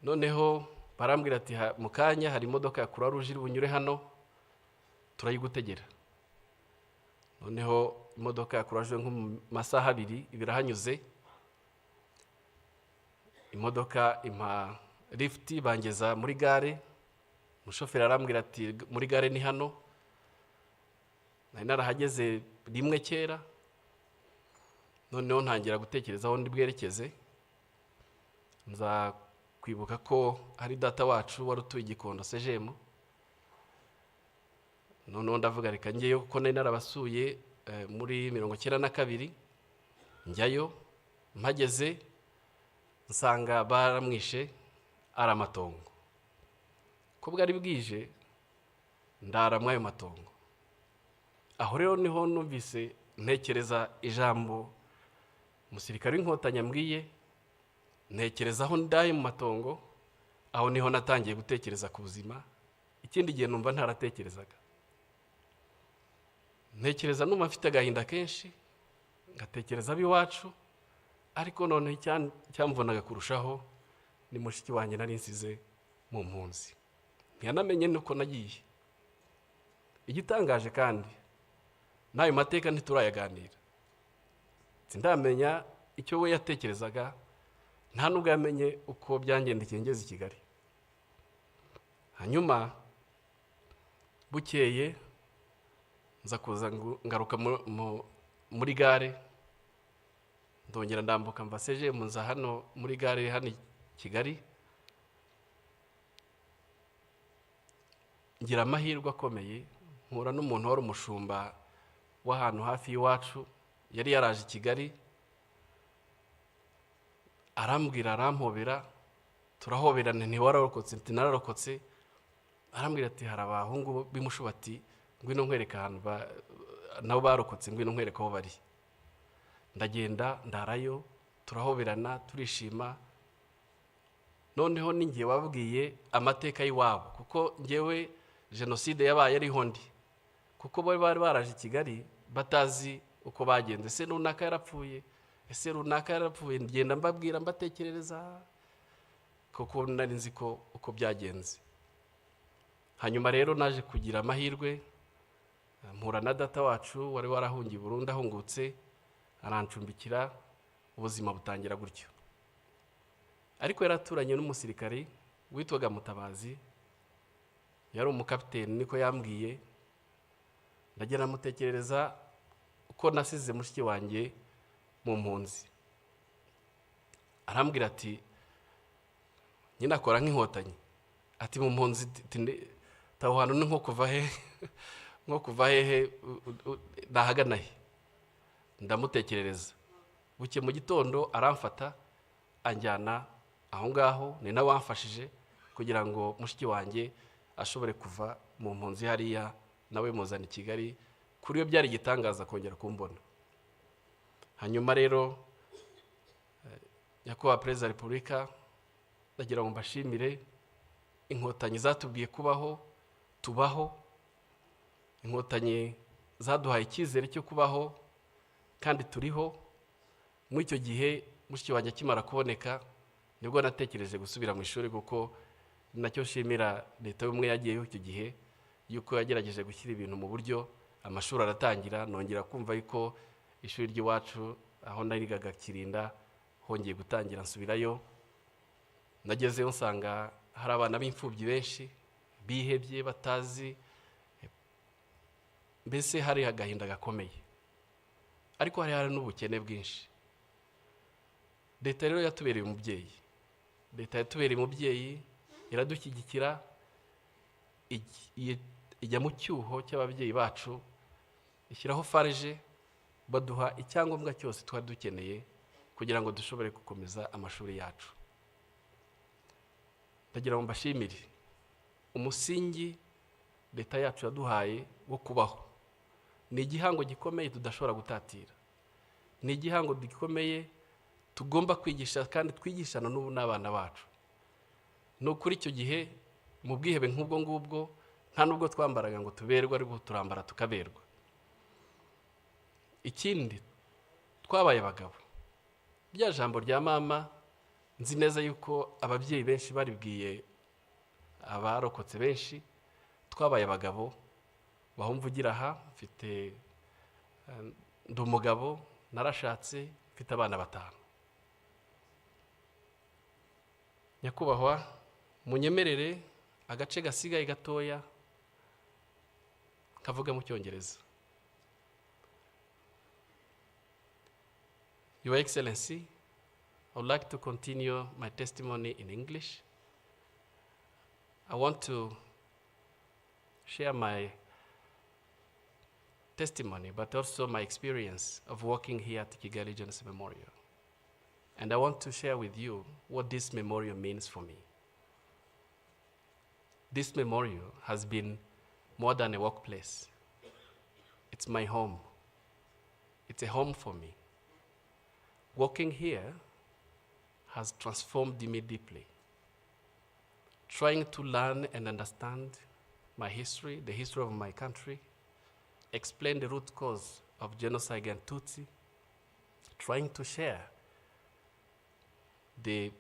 Noneho barambwira ati mu kanya hari imodoka ya Croix Rouge iri bunyure hano, turayigutegera. Noneho imodoka ya Croix Rouge nko mu masaha 2 ibirahanyuze. Imodoka impa lift bangeza muri gare. Umushoferi arambwira ati muri gare ni hano. Nari narahageze rimwe kera. Noneho ntangira gutekereza aho ndi bwerekeze. Nza kwibuka ko hari data wacu wari utuye Gikondo Sejemo. Noneho ndavuga reka ngeyo, kuko nari narabasuye muri 92 njyayo. Mpageze nsanga baramwishe ari amatongo. Ko bwari bwije ndara mwayo matongo. aho rero niho numvise ntekereza ijambo umusirikare w'inkotanyi ambwiye, ntekereza aho ndaye mu matongo, aho niho natangiye gutekereza ku buzima. Ikindi gihe numva ntaratekerezaga, ntekereza numva mfite agahinda kenshi, ngatekereza ab'iwacu, ariko noneho icyamvunaga kurushaho ni mushiki wanjye nari nsize mu mpunzi. Ntiyanamenye nuko nagiye. Igitangaje kandi n'ayo mateka ntiturayaganira, sindamenya icyo we yatekerezaga, nta nubwo yamenye uko byangendekeye ngeze i Kigali. Hanyuma bukeye nza kuza ngaruka muri gare, ndongera ndambuka mva seje munza hano muri gare hano i Kigali. Ngira amahirwe akomeye, mpura n'umuntu wari umushumba w'ahantu hafi y'iwacu, yari yaraje i Kigali, arambwira, arampobera, turahoberana, ntiwararokotse? Nti nararokotse. Arambwira ati hari abahungu b'imushubati, ngwino nkwereka ahantu nabo barokotse, ngwino nkwereka aho bari. Ndagenda ndarayo, turahoberana, turishima. Noneho ningiye wabwiye amateka y'iwabo, kuko ngewe Jenoside yabaye ariho ndi, kuko bari baraje i Kigali batazi uko bagenze. Ese runaka yarapfuye, ese runaka yarapfuye, ngenda mbabwira, mbatekerereza, kuko nari nzi ko uko byagenze. Hanyuma rero naje kugira amahirwe, mpura na data wacu wari warahungiye i Burundi, ahungutse arancumbikira, ubuzima butangira gutyo. Ariko yaraturanye n'umusirikari witwaga Mutabazi, yari umukapiteni niko yambwiye. Ndagera mutekerereza uko nasize mushiki wanjye mu mpunzi. Arambwira ati nyina akora nk'inkotanyi, ati mu mpunzi taho hantu ni nko kuva hehe nahagana he. Ndamutekerereza. Buke mu gitondo aramfata anjyana aho ngaho, ni nawe wamfashije kugira ngo mushiki wanjye ashobore kuva mu mpunzi hariya, nawe muzana i Kigali. Kuri yo byari igitangaza kongera kumbona. Hanyuma rero nyakubahwa Perezida wa Repubulika, ndagira ngo mbashimire, inkotanyi zatubwiye kubaho, tubaho. Inkotanyi zaduhaye icyizere cyo kubaho, kandi turiho. Muri icyo gihe mushiki wanjye akimara kuboneka, nibwo natekereje gusubira mu ishuri, kuko nacyo nshimira leta y'ubumwe yagiyeho icyo gihe, yuko yagerageje gushyira ibintu mu buryo. Amashuri aratangira, nongera kumva yuko ishuri ry'iwacu aho narigaga Kirinda hongeye gutangira, nsubirayo. Nagezeyo nsanga hari abana b'imfubyi benshi bihebye, batazi, mbese hari agahinda gakomeye, ariko hari n'ubukene bwinshi. Leta rero yatubereye umubyeyi, leta yatubereye umubyeyi, iradushyigikira, ijya mu cyuho cy'ababyeyi bacu, ishyiraho farije, baduha icyangombwa cyose twari dukeneye kugira ngo dushobore gukomeza amashuri yacu. Ndagira ngo mbashimire umusingi leta yacu yaduhaye wo kubaho. Ni igihango gikomeye tudashobora gutatira, ni igihango gikomeye tugomba kwigisha, kandi twigishana n'ubu n'abana bacu. No kuri icyo gihe mu bwihebe nk'ubwo ngubwo, nta nubwo twambaraga ngo tuberwe, ariko turambara tukaberwa. Ikindi, twabaye abagabo. Rya jambo rya mama, nzi neza yuko ababyeyi benshi baribwiye abarokotse benshi, twabaye abagabo. Bahumvugira aha, mfite ndi umugabo, narashatse, mfite abana 5. Nyakubahwa, munyemerere agace gasigaye gatoya kavuga mu Cyongereza. Your Excellency, I would like to continue my testimony in English. I want to share my testimony, but also my experience of working here at Kigali Genocide Memorial. And I want to share with you what this memorial means for me. This memorial has been more than a workplace. It's my home. It's a home for me. Working here has transformed me deeply. Trying to learn and understand my history, the history of my country, explain the root cause of genocide and Tutsi, trying to share the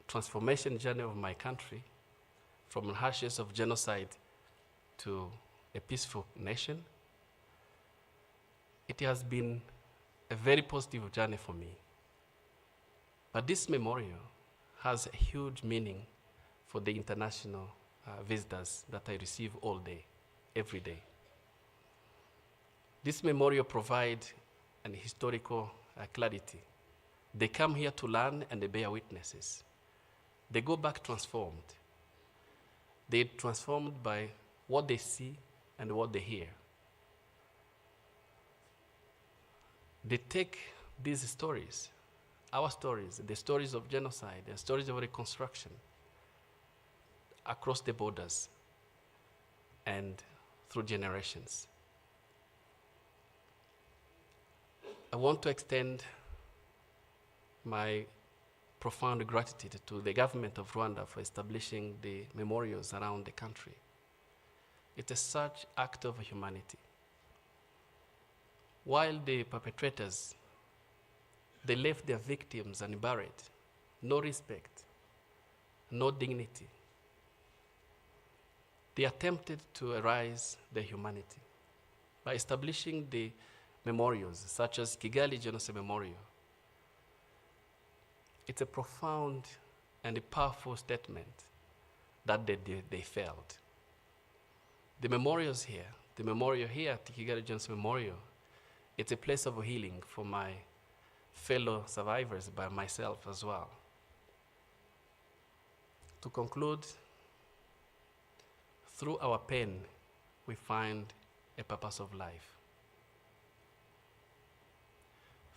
transformation journey of my country from the ashes of genocide to a peaceful nation. It has been a very positive journey for me. But this memorial has a huge meaning for the international visitors that I receive all day, every day. This memorial provides an historical clarity. They come here to learn and they bear witnesses. They go back transformed. They're transformed by what they see and what they hear. They take these stories, our stories, the stories of genocide, the stories of reconstruction, across the borders and through generations. I want to extend my profound gratitude to the government of Rwanda for establishing the memorials around the country. It's a such act of humanity. While the perpetrators, they left their victims unburied, no respect, no dignity. They attempted to erase their humanity by establishing the memorials, such as Kigali Genocide Memorial. It's a profound and a powerful statement that they failed. The memorials here, the memorial here at Kigali Genocide Memorial, it's a place of healing for my fellow survivors, by myself as well. To conclude, through our pain, we find a purpose of life.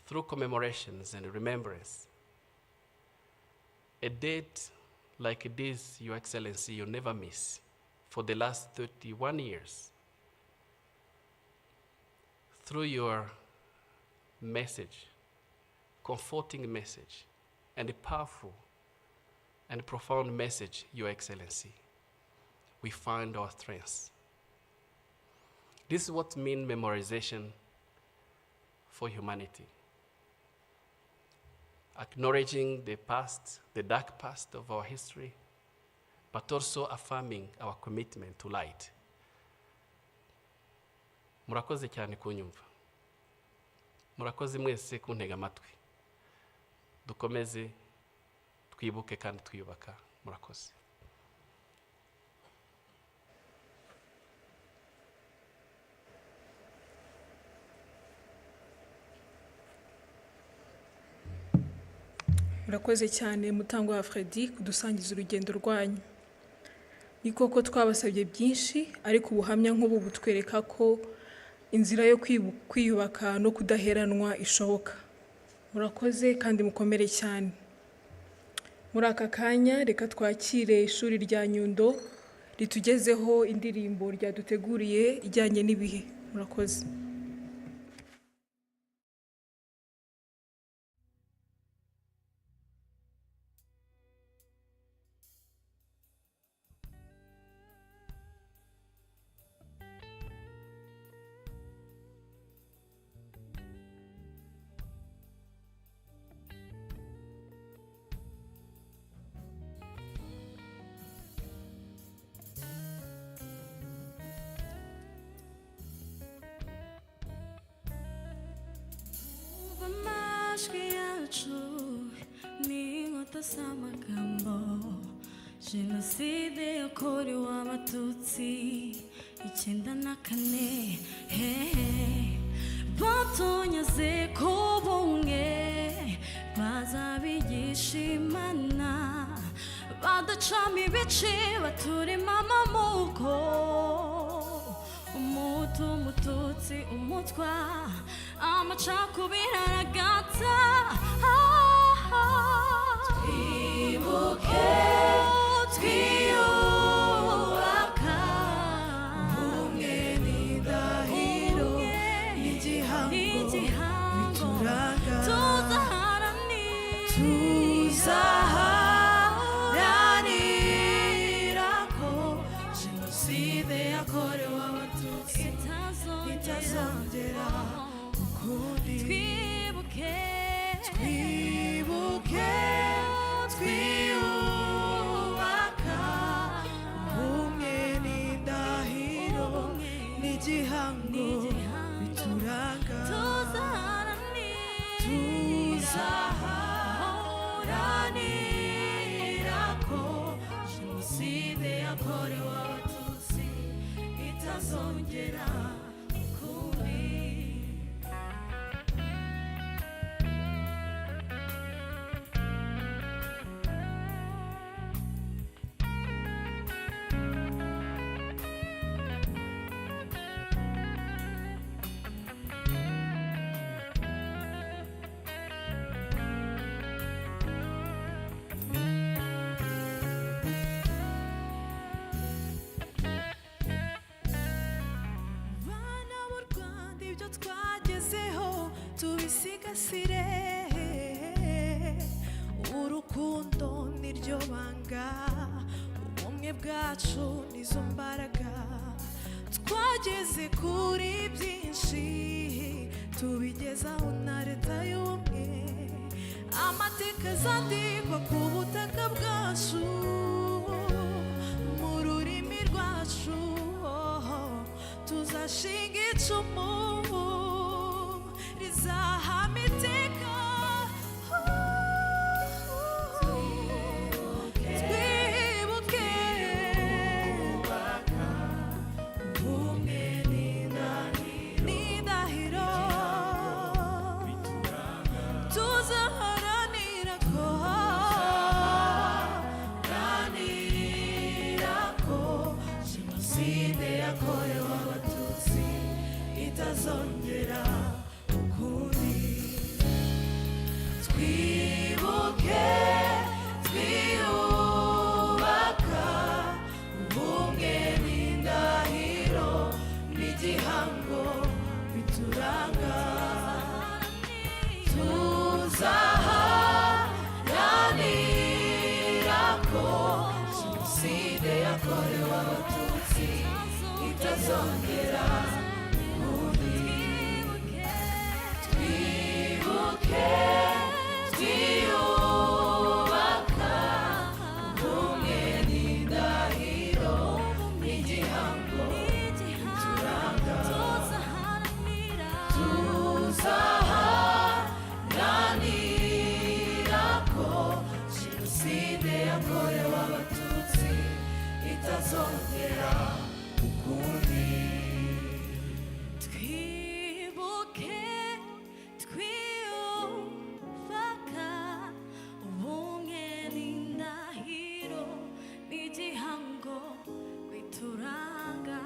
Through commemorations and remembrance, a date like this, Your Excellency, you'll never miss for the last 31 years. Through your message, comforting message, and a powerful and profound message, Your Excellency, we find our strengths. This is what means memorization for humanity. Acknowledging the past, the dark past of our history, but also affirming our commitment to light. Murakoze cyane kunyumva. Murakoze mwese kuntega amatwi. Dukomeze twibuke kandi twiyubaka. Murakoze. Murakoze cyane Mutangwa wa Freddy kudusangiza urugendo rwanyu. Ni koko twabasabye byinshi, ariko ubuhamya nk'ubu butwereka ko inzira yo kwiyubaka no kudaheranwa ishoboka. Murakoze kandi mukomere cyane. Muri aka kanya reka twakire ishuri rya Nyundo ritugezeho indirimbo ryaduteguriye ijyanye n'ibihe. Murakoze. Jenoside yakorewe Abatutsi 1994 batonyaze ko bumwe bazabigisha Imana badacamo ibice baturema amamoko umutu umututsi umutwa amacakubiri aragata twibuke twiyubaka umwe n'indahiro yakorewe abatutsi itazongera ukundi. Twibuke twiyubaka, ubumwe n'indahiro n'igihango bituranga. Tuzaharanira ko Jenoside yakorewe abatutsi itazongera ukundi. Bana b'u Rwanda, ibyo twagezeho tubisigasire. Urukundo niryo banga, ubumwe bwacu nizo mbaraga. Twageze kuri byinshi tubigezaho na leta y'ubumwe. Amateka azandikwa ku butaka bwacu, mu rurimi rwacu. Tuzashinga icumu rizahama iteka. Twibuke ubumwe n'indahiro, tuzaharanira ko Jenoside yakorewe abatutsi itazongera ukundi. Twibuke twiyubaka, ubumwe n'indahiro n'igihango bituranga. Tuzaharanira ko Jenoside yakorewe abatutsi itazongera ukundi. Twibuke twiyubaka, ubumwe n'indahiro n'igihango bituranga. Tuzaharanira ko Jenoside yakorewe abatutsi itazongera ukundi. Twibuke twiyubaka, ubumwe n'indahiro n'igihango bituranga.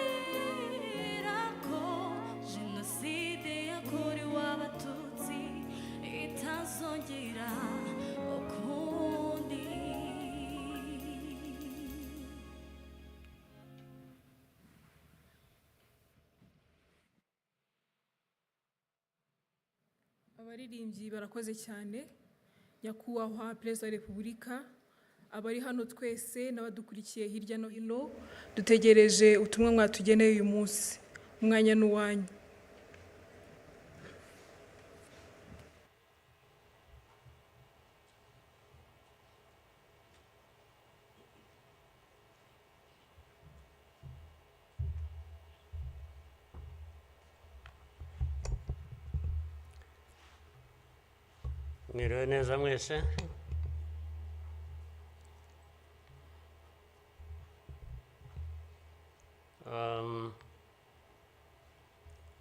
Tuzaharanira ko Jenoside yakorewe abatutsi itazongera ukundi. Abaririmbyi barakoze cyane. Nyakubahwa Perezida wa Repubulika, abari hano twese n'abadukurikiye hirya no hino, dutegereje ubutumwa mwatugeneye uyu munsi. Umwanya ni uwanyu. Mwiriwe neza mwese.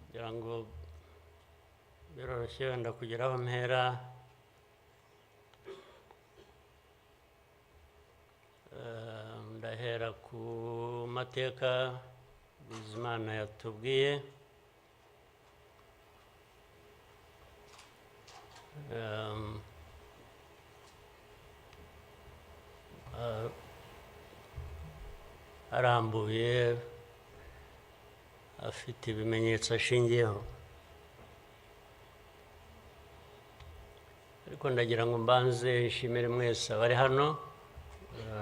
Ngira ngo biroroshye wenda kugira aho mpera. Ndahera ku mateka Bizimana yatubwiye. Arambuye, afite ibimenyetso ashingiyeho. Ariko ndagira ngo mbanze nshimire mwese abari hano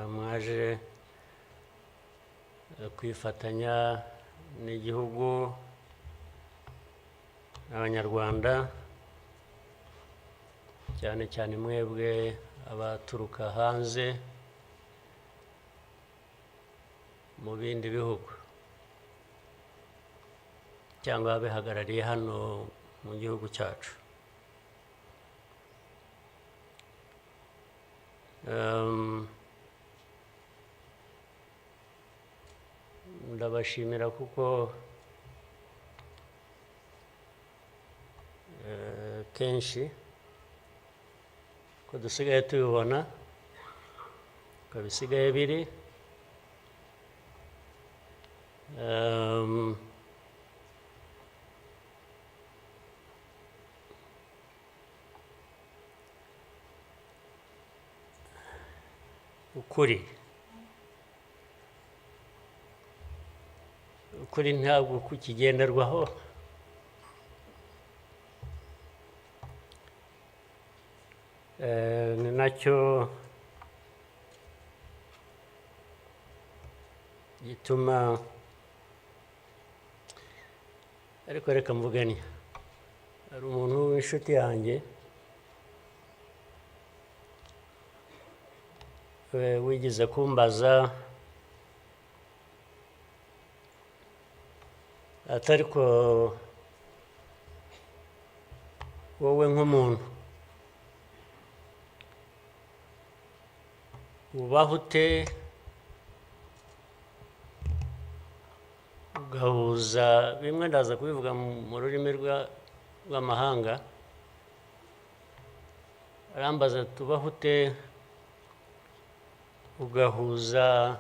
mwaje kwifatanya n'igihugu n'abanyarwanda cyane cyane mwebwe abaturuka hanze mu bindi bihugu cyangwa abihagarariye hano mu gihugu cyacu. Ndabashimira kuko kenshi ko dusigaye tubibona ko bisigaye biri ukuri ntabwo kukigenderwaho, ni nacyo gituma, ariko reka mvugane, hari umuntu w'inshuti yanjye wigeze kumbaza atari ko wowe nk'umuntu ubaho ute ugahuza bimwe, ndaza kubivuga mu rurimi rw'amahanga, arambaza tubaho ute ugahuza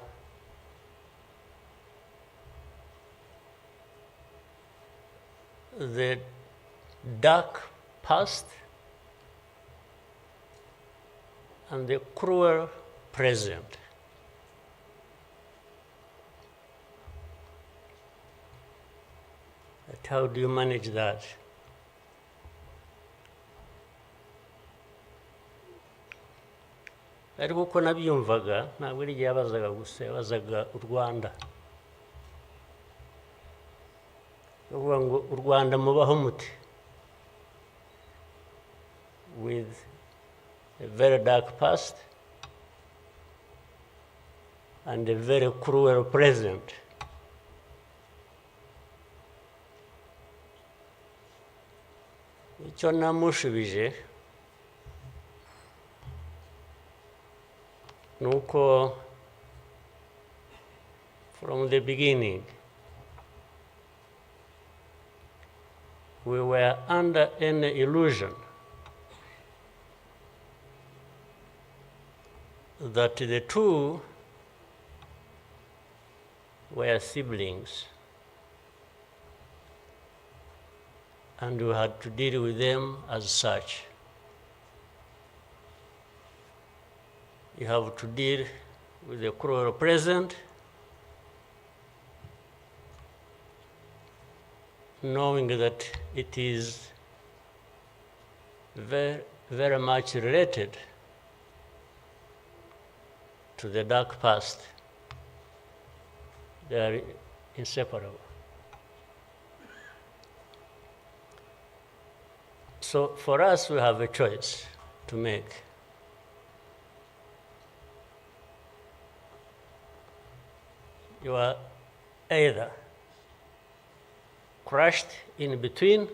the dark past and the cruel present. But how do you manage that? Ariko uko nabyumvaga ntabwo ari igihe yabazaga gusa, yabazaga u Rwanda, uvuga ngo u Rwanda mubaho muti, with a very dark past and a very cruel present. Icyo namushubije nuko from the beginning we were under any illusion that the two were siblings and we had to deal with them as such. You have to deal with the cruel present, knowing that it is very, very much related to the dark past. They are inseparable. So for us, we have a choice to make. You are either crushed in between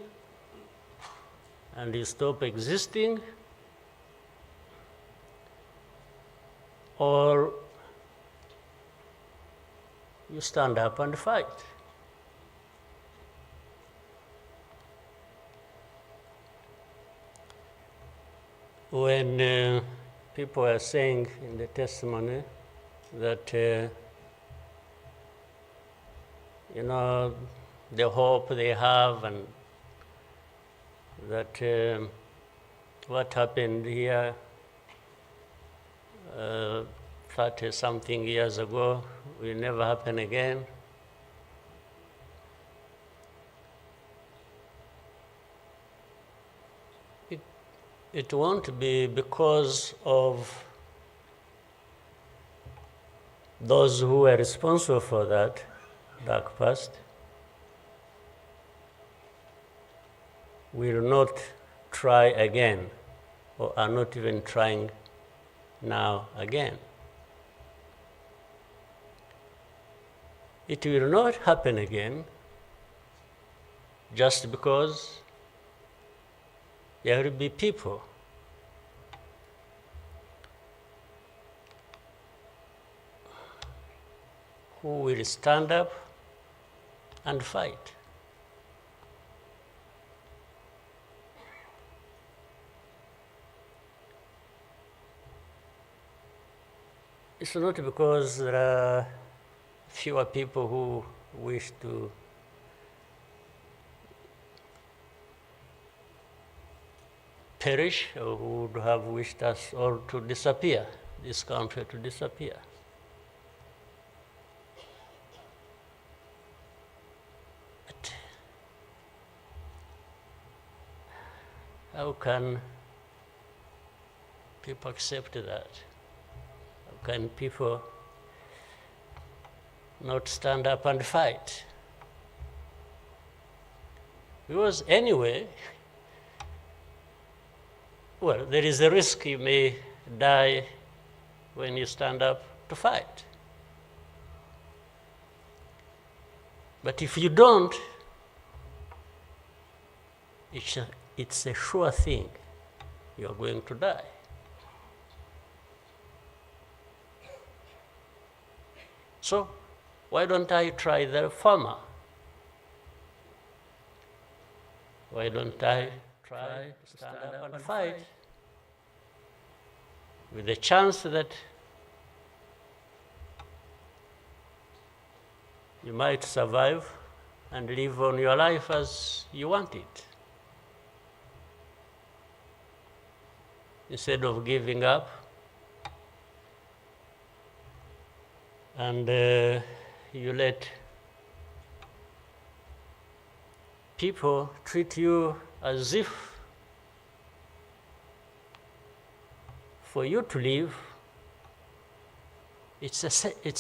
and you stop existing, or you stand up and fight. When people are saying in the testimony that you know, the hope they have, and that what happened here 30-something years ago will never happen again. It won't be because of those who were responsible for that dark past will not try again, or are not even trying now again. It will not happen again just because there will be people who will stand up and fight. It's not because there are fewer people who wish to perish or who would have wished us all to disappear, this country to disappear. But how can people accept that? How can people not stand up and fight? Because anyway, well, there is a risk you may die when you stand up to fight. But if you don't, it's a sure thing you're going to die. So why don't I try the former? Why don't I try to stand up and fight with the chance that you might survive and live on your life as you want it, instead of giving up and you let people treat you as if for you to live, it's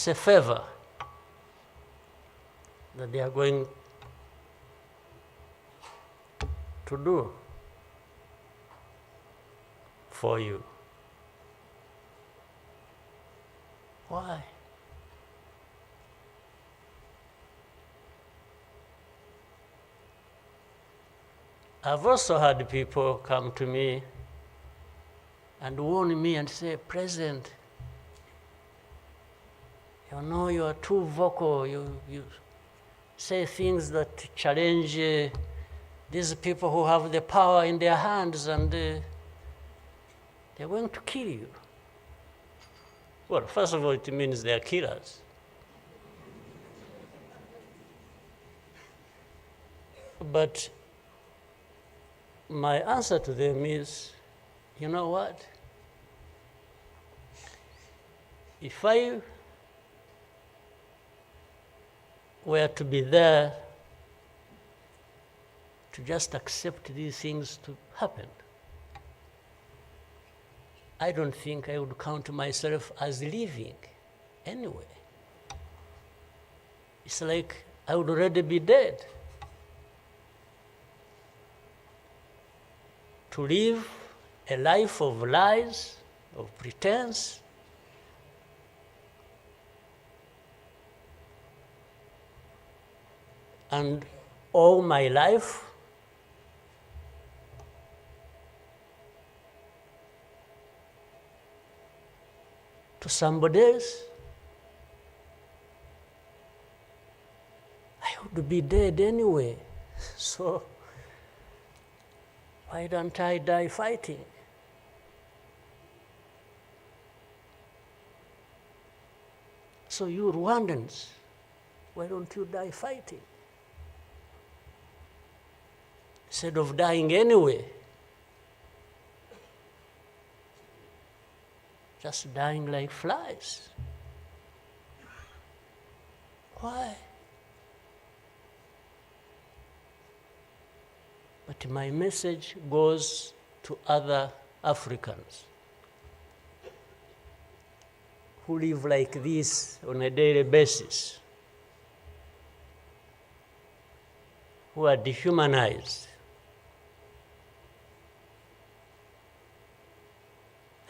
a favor that they are going to do for you. Why? I've also had people come to me and warn me and say, President, you know you are too vocal, you say things that challenge these people who have the power in their hands, and they're going to kill you. Well, first of all, it means they're killers. But my answer to them is, you know what? If I were to be there to just accept these things to happen, I don't think I would count myself as living anyway. It's like I would already be dead. To live a life of lies, of pretense, and all my life to somebody else, I would be dead anyway. So why don't I die fighting? So you Rwandans, why don't you die fighting? Instead of dying anyway, just dying like flies. Why? But my message goes to other Africans who live like this on a daily basis, who are dehumanized.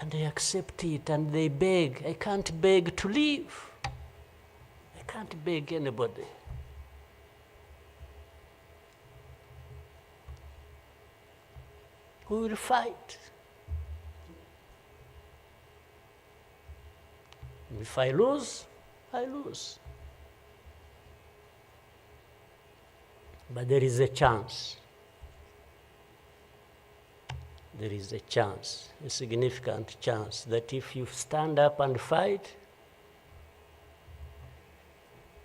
And they accept it and they beg. I can't beg to live. I can't beg anybody. We will fight. If I lose, I lose. But there is a chance. There is a chance, a significant chance, that if you stand up and fight,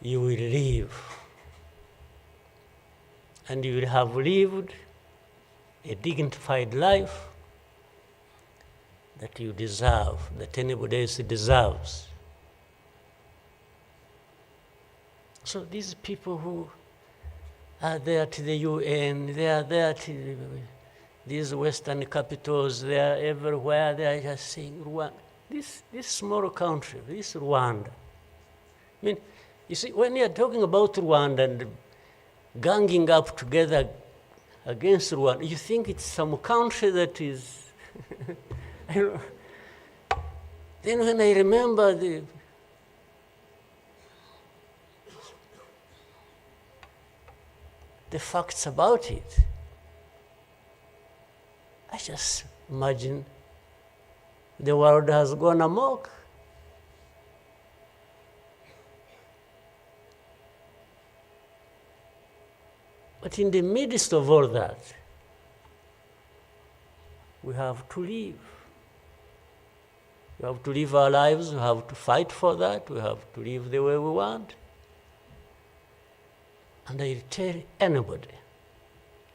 you will live. And you will have lived a dignified life that you deserve, that anybody else deserves. So these people who are there to the UN, they are there to these Western capitals, they are everywhere, they are just saying, Rwanda. This small country, this Rwanda. I mean, you see, when you are talking about Rwanda and ganging up together against Rwanda, you think it's some country that is, I don't know. Then when I remember the facts about it, I just imagine the world has gone amok. But in the midst of all that, we have to live. We have to live our lives, we have to fight for that, we have to live the way we want. And I tell anybody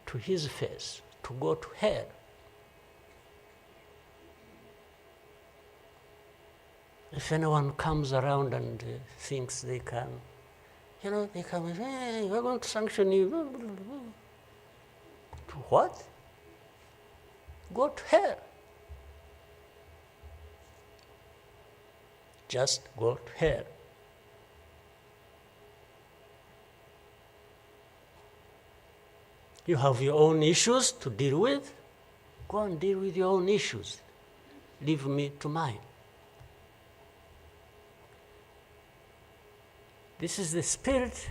to his face to go to hell. If anyone comes around and thinks they can, they come and say, hey, we're going to sanction you. To what? Go to hell. Just go to hell. You have your own issues to deal with. Go and deal with your own issues. Leave me to mine. This is the spirit,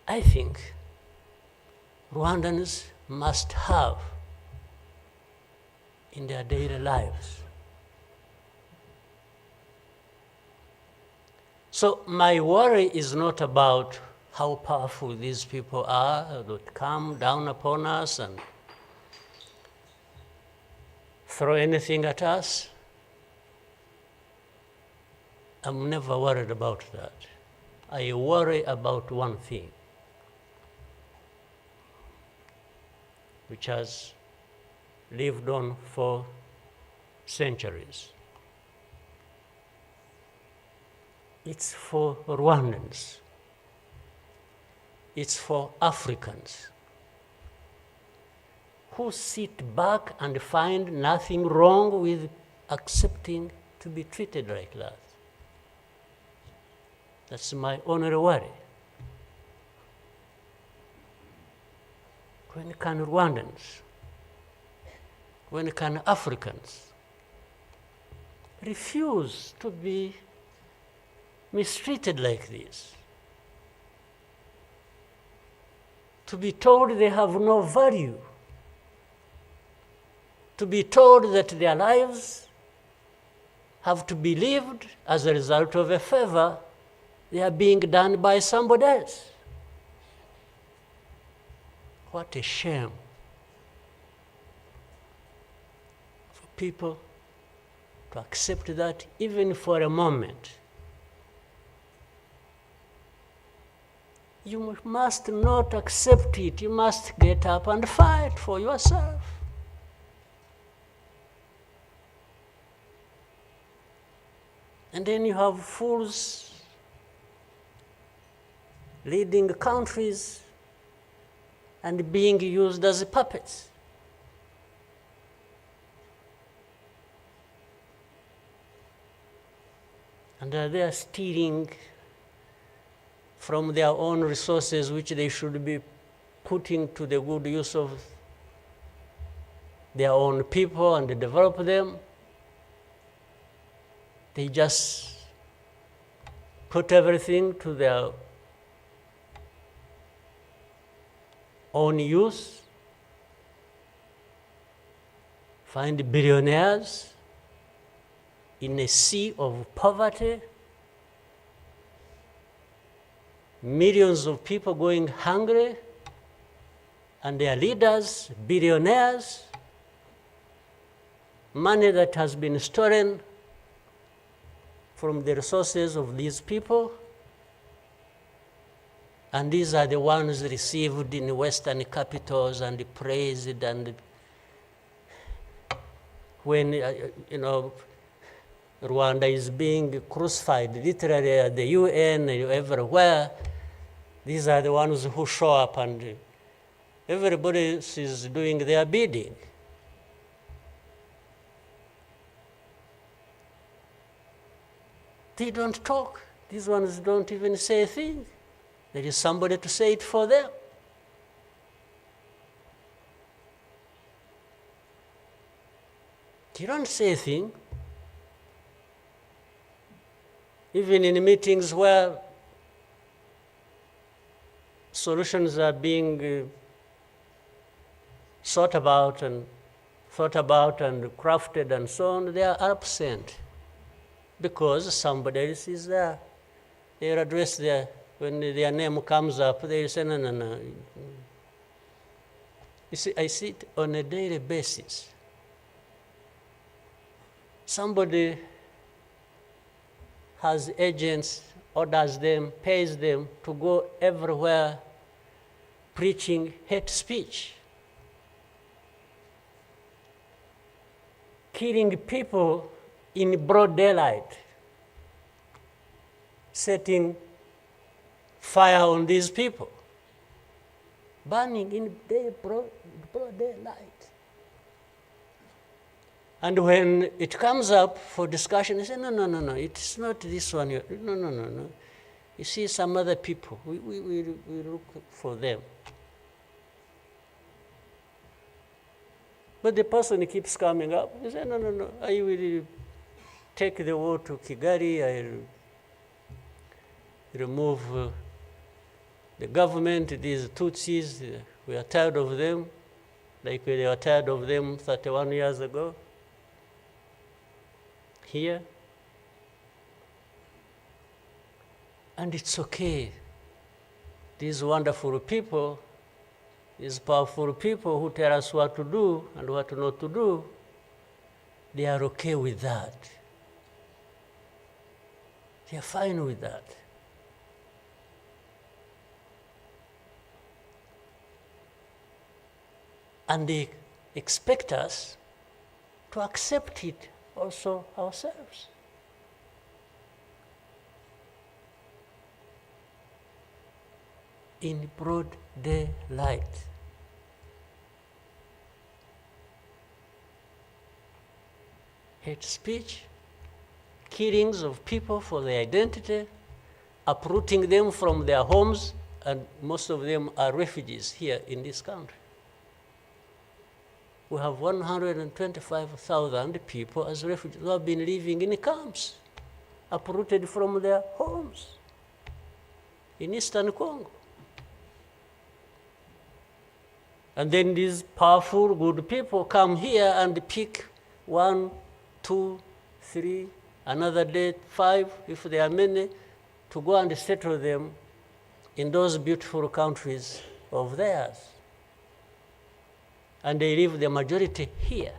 I think, Rwandans must have in their daily lives. So my worry is not about how powerful these people are that come down upon us and throw anything at us. I'm never worried about that. I worry about one thing, which has lived on for centuries. It's for Rwandans. It's for Africans who sit back and find nothing wrong with accepting to be treated like that. That's my only worry. When can Rwandans, when can Africans refuse to be mistreated like this? To be told they have no value, to be told that their lives have to be lived as a result of a favor they are being done by somebody else. What a shame for people to accept that even for a moment. You must not accept it. You must get up and fight for yourself. And then you have fools leading countries and being used as puppets. And they are stealing from their own resources, which they should be putting to the good use of their own people and develop them. They just put everything to their own use, find billionaires in a sea of poverty, millions of people going hungry, and their leaders, billionaires, money that has been stolen from the resources of these people, and these are the ones received in Western capitals and praised, and when, Rwanda is being crucified literally at the UN and everywhere, these are the ones who show up and everybody is doing their bidding. They don't talk. These ones don't even say a thing. There is somebody to say it for them. They don't say a thing. Even in meetings where solutions are being thought about and crafted and so on, they are absent because somebody else is there. They are addressed there. When their name comes up, they say, no. You see, I see it on a daily basis. Somebody has agents, orders them, pays them to go everywhere preaching hate speech, killing people in broad daylight, setting fire on these people, burning in broad daylight. And when it comes up for discussion, they say, no, it's not this one. No. You see some other people, we look for them. But the person keeps coming up. He says, no, I will take the war to Kigali, I remove the government, these Tutsis, we are tired of them, like we were tired of them 31 years ago. Here. And it's okay. These wonderful people, these powerful people who tell us what to do and what not to do, they are okay with that. They are fine with that. And they expect us to accept it also ourselves. In broad daylight. Hate speech, killings of people for their identity, uprooting them from their homes, and most of them are refugees here in this country. We have 125,000 people as refugees who have been living in camps, uprooted from their homes in Eastern Congo. And then these powerful, good people come here and pick 1, 2, 3, another day 5, if there are many, to go and settle them in those beautiful countries of theirs. And they leave the majority here.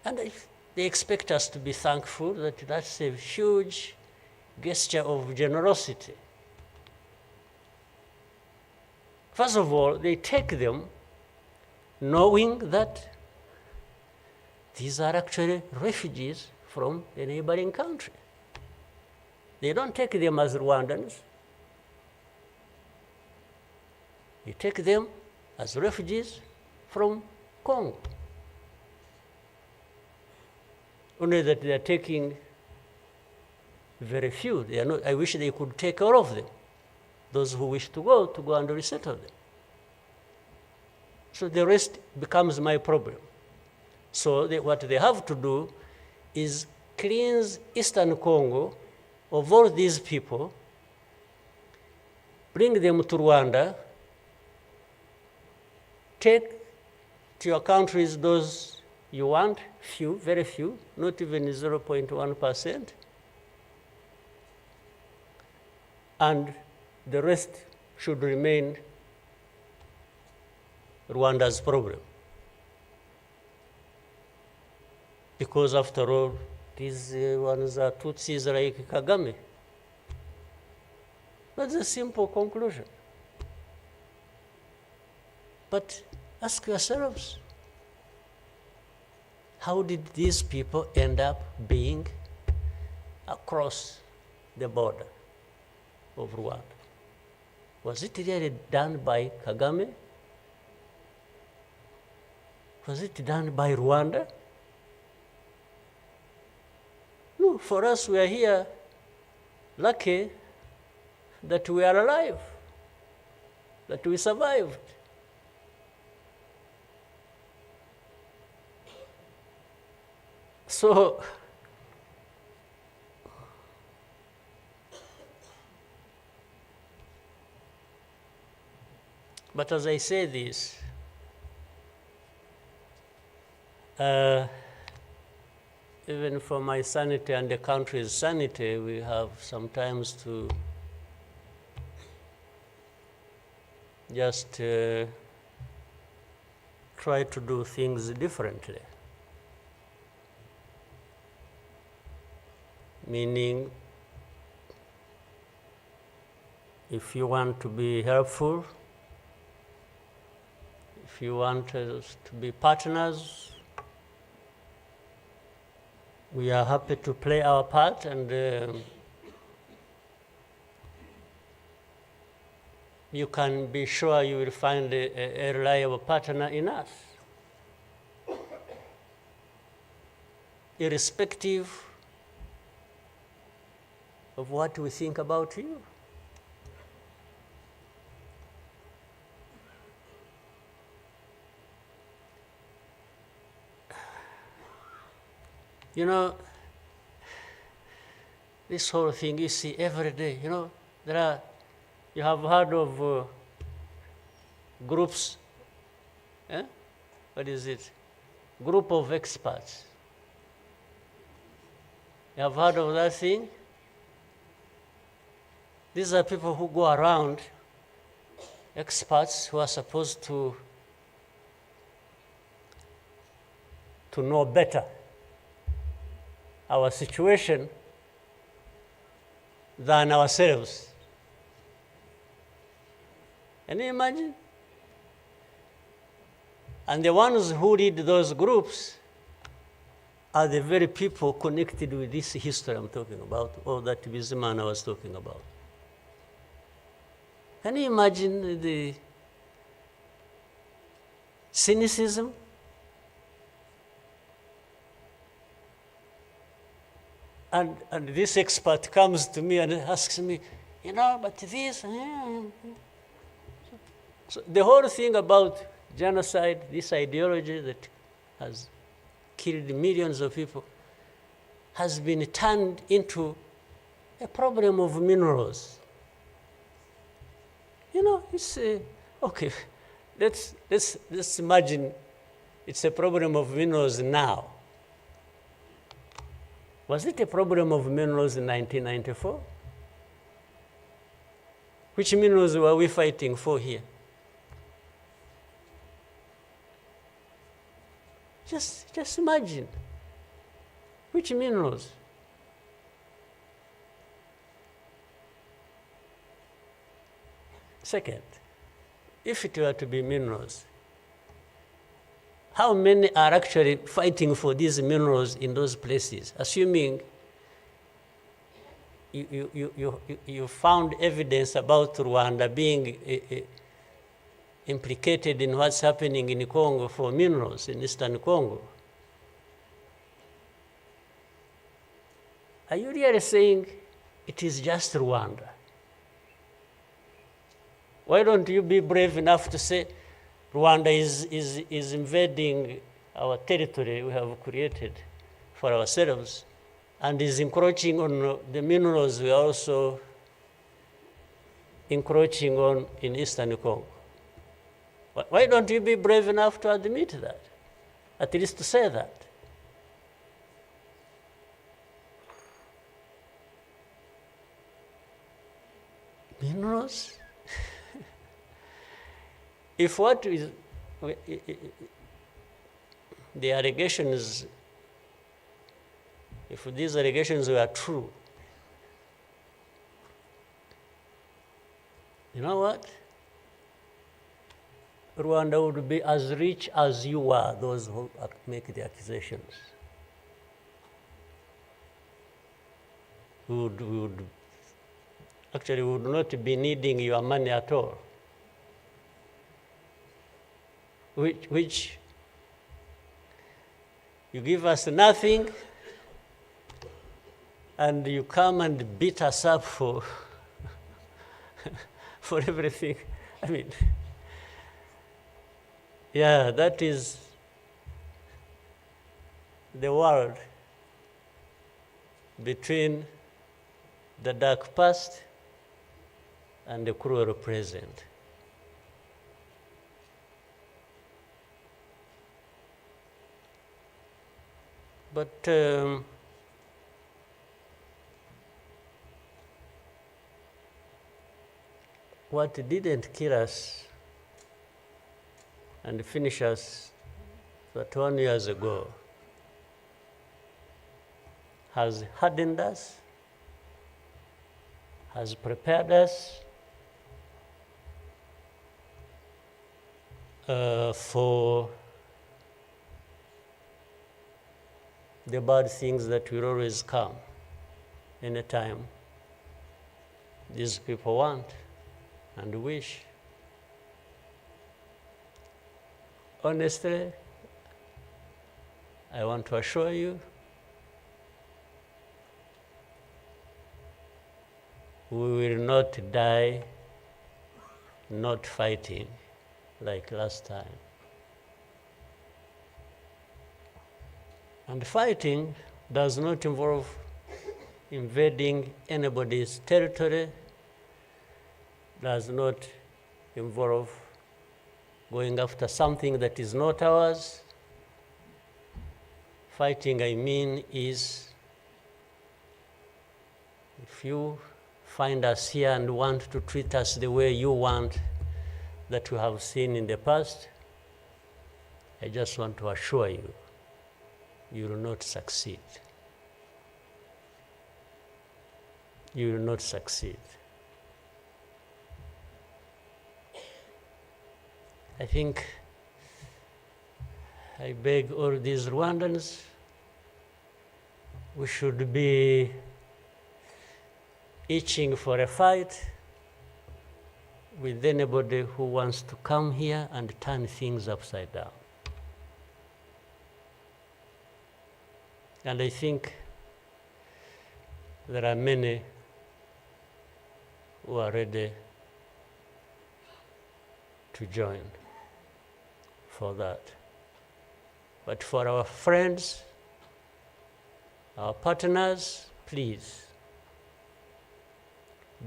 And they expect us to be thankful that that's a huge gesture of generosity. First of all, they take them knowing that these are actually refugees from the neighboring country. They don't take them as Rwandans. They take them as refugees from Congo. Only that they are taking very few. They are not, I wish they could take all of them. Those who wish to go and resettle them. So the rest becomes my problem. So what they have to do is cleanse Eastern Congo of all these people, bring them to Rwanda, take to your countries those you want, few, very few, not even 0.1%, and the rest should remain Rwanda's problem. Because after all, these ones are Tutsis like Kagame. That's a simple conclusion. But ask yourselves, how did these people end up being across the border of Rwanda? Was it really done by Kagame? Was it done by Rwanda? No, for us, we are here lucky that we are alive, that we survived. So, but as I say this, even for my sanity and the country's sanity, we have sometimes to just try to do things differently. Meaning, if you want to be helpful, if you want us to be partners, we are happy to play our part, and you can be sure you will find a reliable partner in us, irrespective of what we think about you. You know, this whole thing you see every day, you know, you have heard of groups, what is it? Group of experts. You have heard of that thing? These are people who go around, experts who are supposed to know better our situation than ourselves. Can you imagine? And the ones who lead those groups are the very people connected with this history I'm talking about, or that Bizimana was talking about. Can you imagine the cynicism? And this expert comes to me and asks me, you know, but this. So the whole thing about genocide, this ideology that has killed millions of people, has been turned into a problem of minerals. You know, it's okay. Let's imagine it's a problem of minerals now. Was it a problem of minerals in 1994? Which minerals were we fighting for here? Just imagine. Which minerals? Second, if it were to be minerals, how many are actually fighting for these minerals in those places, assuming you found evidence about Rwanda being implicated in what's happening in Congo for minerals in Eastern Congo? Are you really saying it is just Rwanda. Why don't you be brave enough to say Rwanda is invading our territory we have created for ourselves and is encroaching on the minerals we are also encroaching on in Eastern Congo? Why don't you be brave enough to admit that? At least to say that. Minerals? If what is the allegations, if these allegations were true, you know what? Rwanda would be as rich as you are, those who make the accusations. We would not be needing your money at all. Which you give us nothing and you come and beat us up for for everything. I mean, yeah, that is the world between the dark past and the cruel present. But what didn't kill us and finish us 21 years ago has hardened us, has prepared us for the bad things that will always come anytime these people want and wish. Honestly, I want to assure you, we will not die not fighting like last time. And fighting does not involve invading anybody's territory, does not involve going after something that is not ours. Fighting, I mean, is if you find us here and want to treat us the way you want that you have seen in the past, I just want to assure you, you will not succeed. You will not succeed. I think I beg all these Rwandans, we should be itching for a fight with anybody who wants to come here and turn things upside down. And I think there are many who are ready to join for that. But for our friends, our partners, please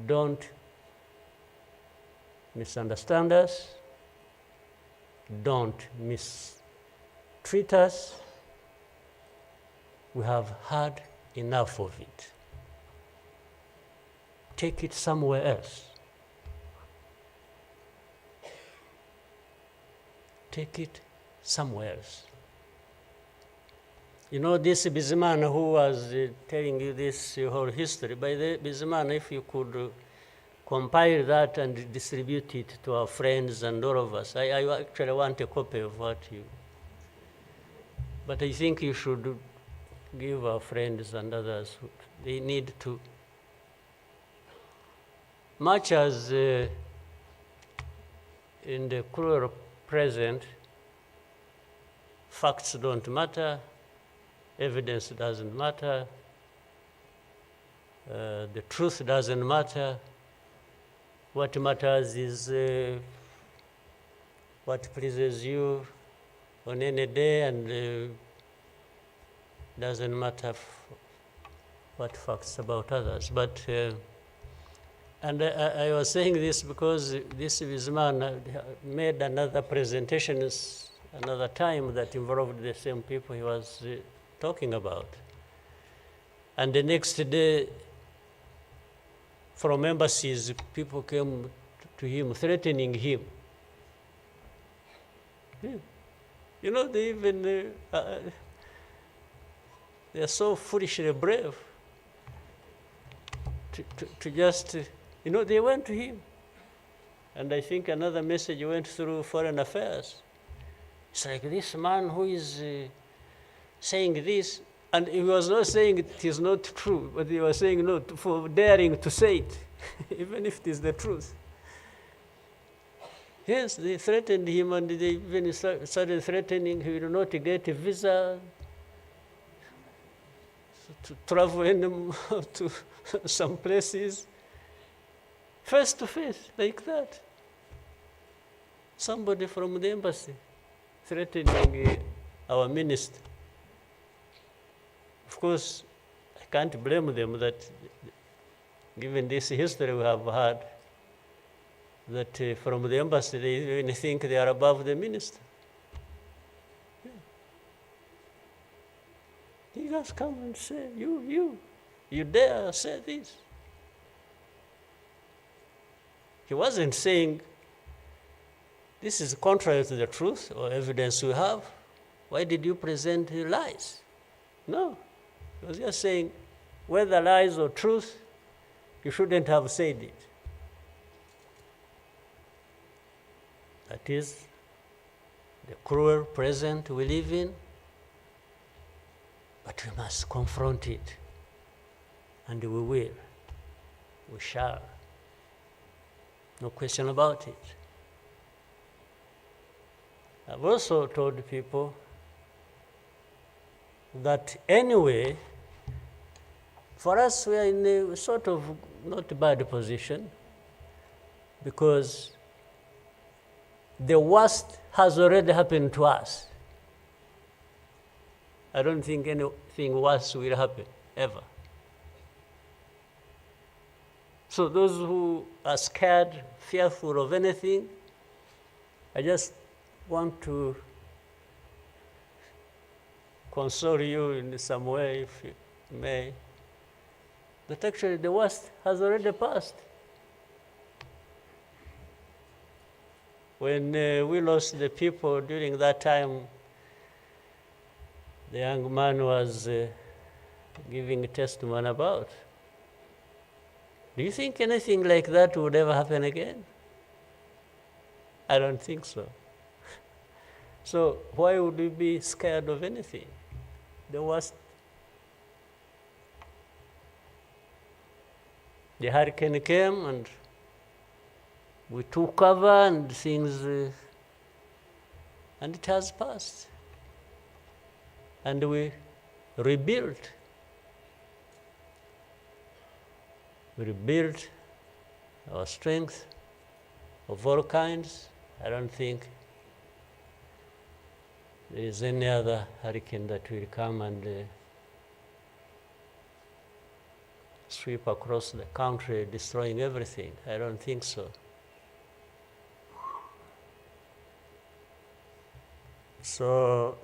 don't misunderstand us, don't mistreat us. We have had enough of it. Take it somewhere else. Take it somewhere else. You know, this Bizimana who was telling you this whole history, by the Bizimana, if you could compile that and distribute it to our friends and all of us. I actually want a copy of what you... But I think you should give our friends and others, they need to... Much as in the cruel present, facts don't matter, evidence doesn't matter. The truth doesn't matter. What matters is what pleases you on any day, and doesn't matter what facts about others. But and I was saying this because this man made another presentation another time that involved the same people he was talking about. And the next day, from embassies, people came to him, threatening him. Yeah. You know, they even, they are so foolishly brave to just, you know, they went to him. And I think another message went through Foreign Affairs. It's like this man who is saying this, and he was not saying it is not true, but he was saying no for daring to say it, even if it is the truth. Yes, they threatened him, and they even started threatening he will not get a visa to travel anymore to some places, face to face, like that. Somebody from the embassy threatening our minister. Of course, I can't blame them that, given this history we have had, that from the embassy they even think they are above the minister. Yeah. He just come and say, you dare say this. He wasn't saying, this is contrary to the truth or evidence we have. Why did you present lies? No. He was just saying, whether lies or truth, you shouldn't have said it. That is the cruel present we live in, but we must confront it. And we will. We shall. No question about it. I've also told people that anyway, for us, we are in a sort of not bad position because the worst has already happened to us. I don't think anything worse will happen, ever. So those who are scared, fearful of anything, I just want to console you in some way, if you may, that actually the worst has already passed. When we lost the people during that time, the young man was giving a testimony about. Do you think anything like that would ever happen again? I don't think so. So why would we be scared of anything? The worst. The hurricane came and we took cover and things, and it has passed. And we rebuilt. We rebuilt our strength of all kinds. I don't think there is any other hurricane that will come and sweep across the country, destroying everything. I don't think so. So,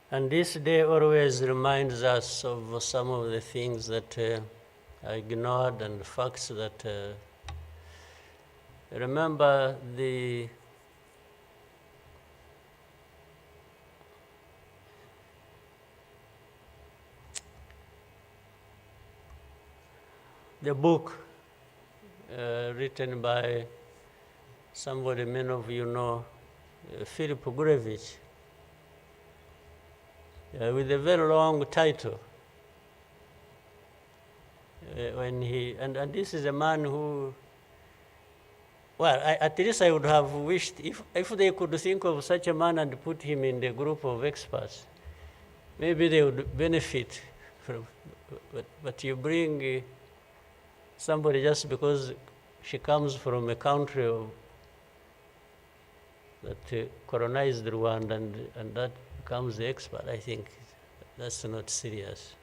and this day always reminds us of some of the things that I ignored and facts that remember the book written by somebody many of you know, Philip Gurevich, with a very long title. When he and this is a man who, well, at least I would have wished if they could think of such a man and put him in the group of experts. maybe they would benefit from, but you bring somebody just because she comes from a country that colonized Rwanda and that becomes the expert. I think that's not serious.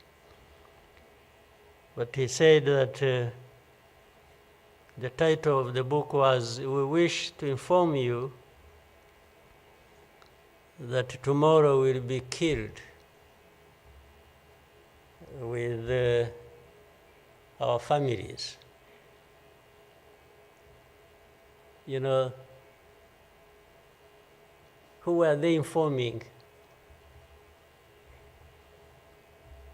But he said that the title of the book was, "We wish to inform you that tomorrow will be killed with our families." You know, who were they informing?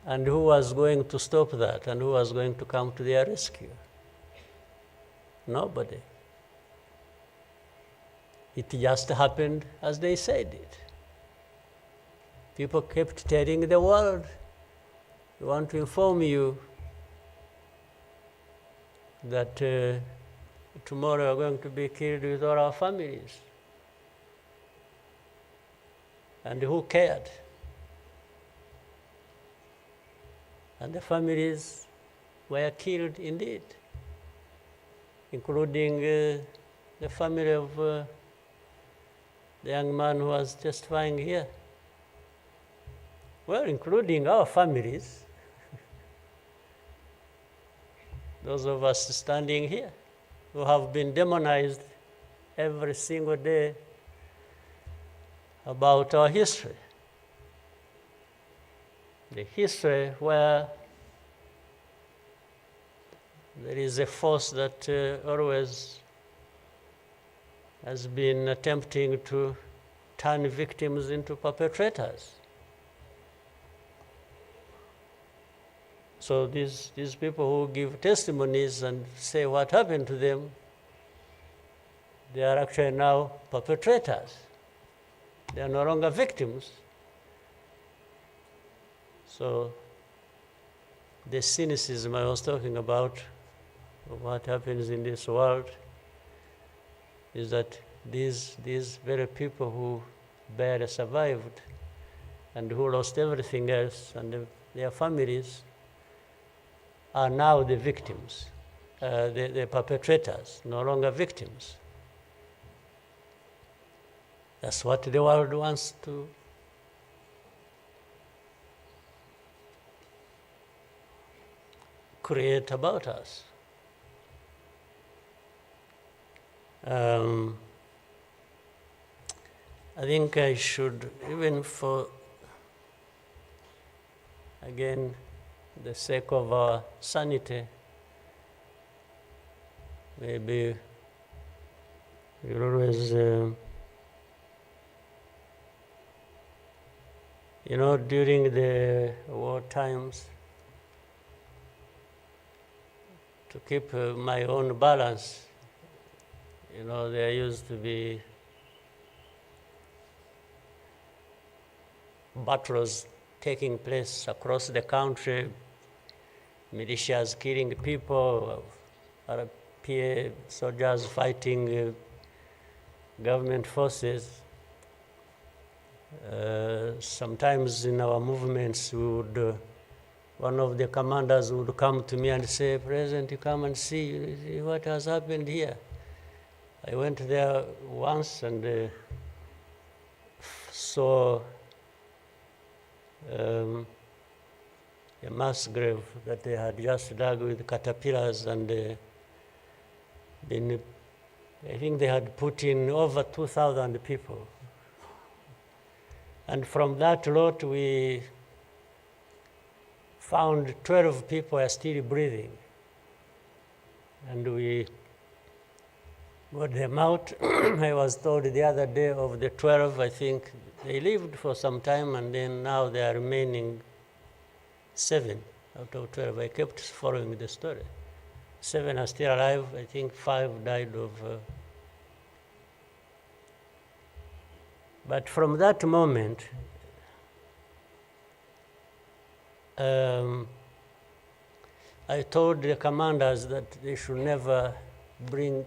And who was going to stop that? And who was going to come to their rescue? Nobody. It just happened as they said it. People kept telling the world, "We want to inform you that tomorrow we are going to be killed with all our families." And who cared? And the families were killed indeed, including the family of the young man who was testifying here. Well, including our families, those of us standing here, who have been demonized every single day about our history. The history where there is a force that always has been attempting to turn victims into perpetrators. So these people who give testimonies and say what happened to them, they are actually now perpetrators. They are no longer victims. So the cynicism I was talking about of what happens in this world is that these very people who barely survived and who lost everything else and their families are now the victims, the perpetrators, no longer victims. That's what the world wants to create about us. I think I should, even for, again, the sake of our sanity, maybe we'll always, during the war times, to keep my own balance, there used to be battles taking place across the country, militias killing people, RPA soldiers fighting government forces. Sometimes in our movements, one of the commanders would come to me and say, "President, you come and see what has happened here." I went there once and saw a mass grave that they had just dug with caterpillars, and I think they had put in over 2,000 people. And from that lot, we found 12 people are still breathing. And we got them out. I was told the other day of the 12, I think they lived for some time, and then now they are remaining 7 out of 12. I kept following the story. 7 are still alive. I think 5 died of... But from that moment, I told the commanders that they should never bring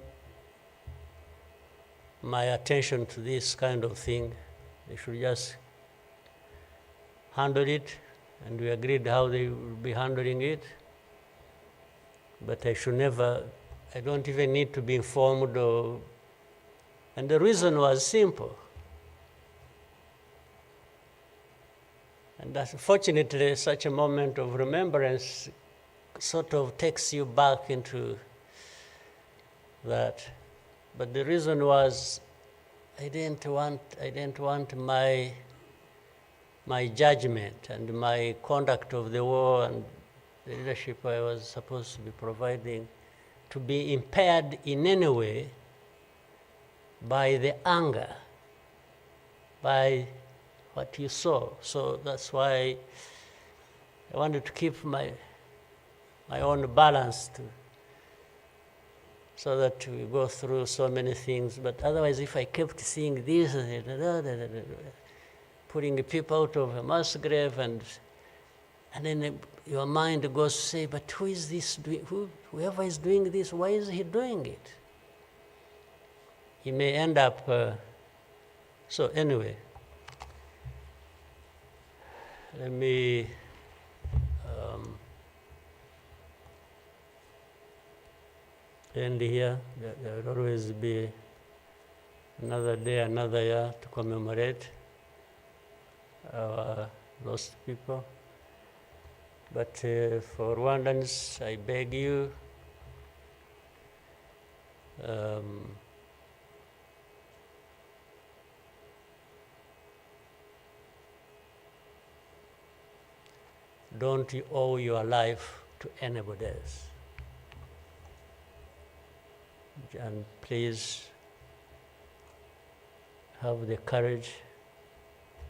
my attention to this kind of thing. They should just handle it, and we agreed how they will be handling it. But I don't even need to be informed and the reason was simple. And fortunately, such a moment of remembrance sort of takes you back into that. But the reason was I didn't want my judgment and my conduct of the war and the leadership I was supposed to be providing to be impaired in any way by the anger, by what you saw. So that's why I wanted to keep my own balance so that we go through so many things. But otherwise, if I kept seeing this, putting people out of a mass grave, and then your mind goes to say, but who is this doing? Whoever is doing this, why is he doing it? He may end up. So anyway, let me end here. There will always be another day, another year to commemorate our lost people. But for Rwandans, I beg you, don't you owe your life to anybody else. And please have the courage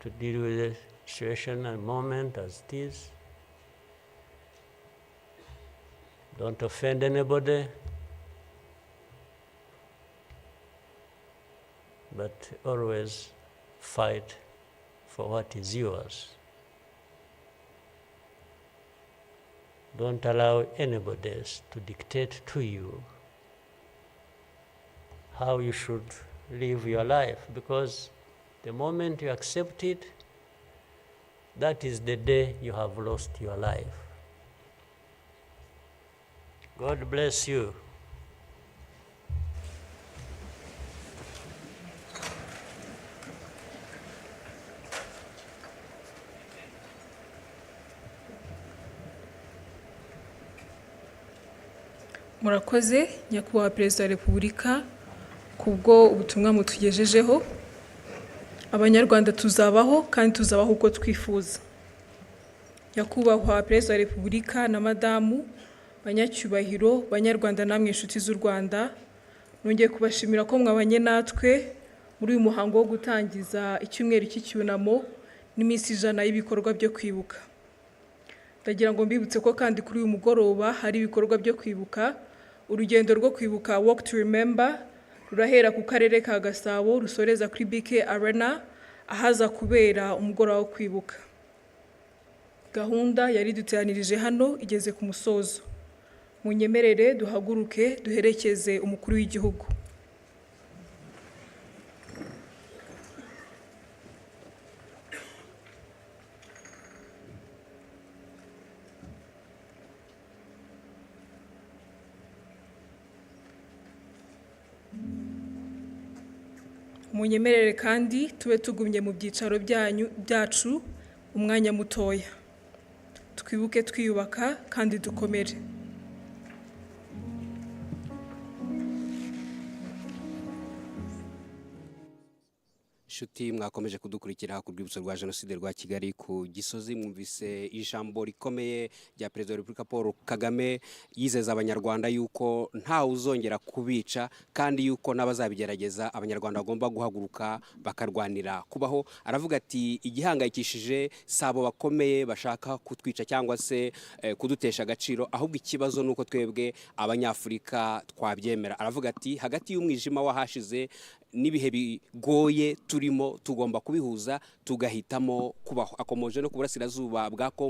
to deal with the situation and moment as it is. Don't offend anybody, but always fight for what is yours. Don't allow anybody else to dictate to you how you should live your life, because the moment you accept it, that is the day you have lost your life. God bless you. Murakoze nyakubahwa Perezida wa Repubulika kubwo ubutumwa mutugejejeho. Abanyarwanda tuzabaho kandi tuzabaho uko twifuza. Nyakubahwa Perezida wa Repubulika na Madamu, banyacyubahiro, banyarwanda namwe inshuti z'u Rwanda, nongeye kubashimira ko mwabanye natwe muri uyu muhango wo gutangiza icyumweru cy'icyunamo n'iminsi 100 y'ibikorwa byo kwibuka. Ndagira ngo mbibutse ko kandi kuri uyu mugoroba hari ibikorwa byo kwibuka. Urugendo rwo kwibuka Walk to Remember rurahera ku karere ka Gasabo rusoreza kuri BK Arena ahaza kubera umugoroba wo kwibuka. Gahunda yari duteranirije hano igeze ku musozo. Munyemerere duhaguruke duherekeze umukuru w'igihugu. Munyemerere kandi tube tugumye mu byicaro byacu umwanya mutoya. Twibuke twiyubaka kandi dukomere. Shuti mwakomeje kudukurikira ku rwibutso rwa Jenoside rwa Kigali ku Gisozi. Mwumvise ijambo rikomeye rya Perezida wa Repubulika Paul Kagame yizeza abanyarwanda yuko nta uzongera kubica kandi yuko n'abazabigerageza abanyarwanda bagomba guhaguruka bakarwanira kubaho. Aravuga ati igihangayikishije sabo bakomeye bashaka kutwica cyangwa se kudutesha agaciro, ahubwo ikibazo nuko twebwe abanyafurika twabyemera. Aravuga ati hagati y'umwijima wahashize n'ibihe bigoye turimo tugomba kubihuza tugahitamo kubaho. Akomoje no ku burasirazuba bwa Kongo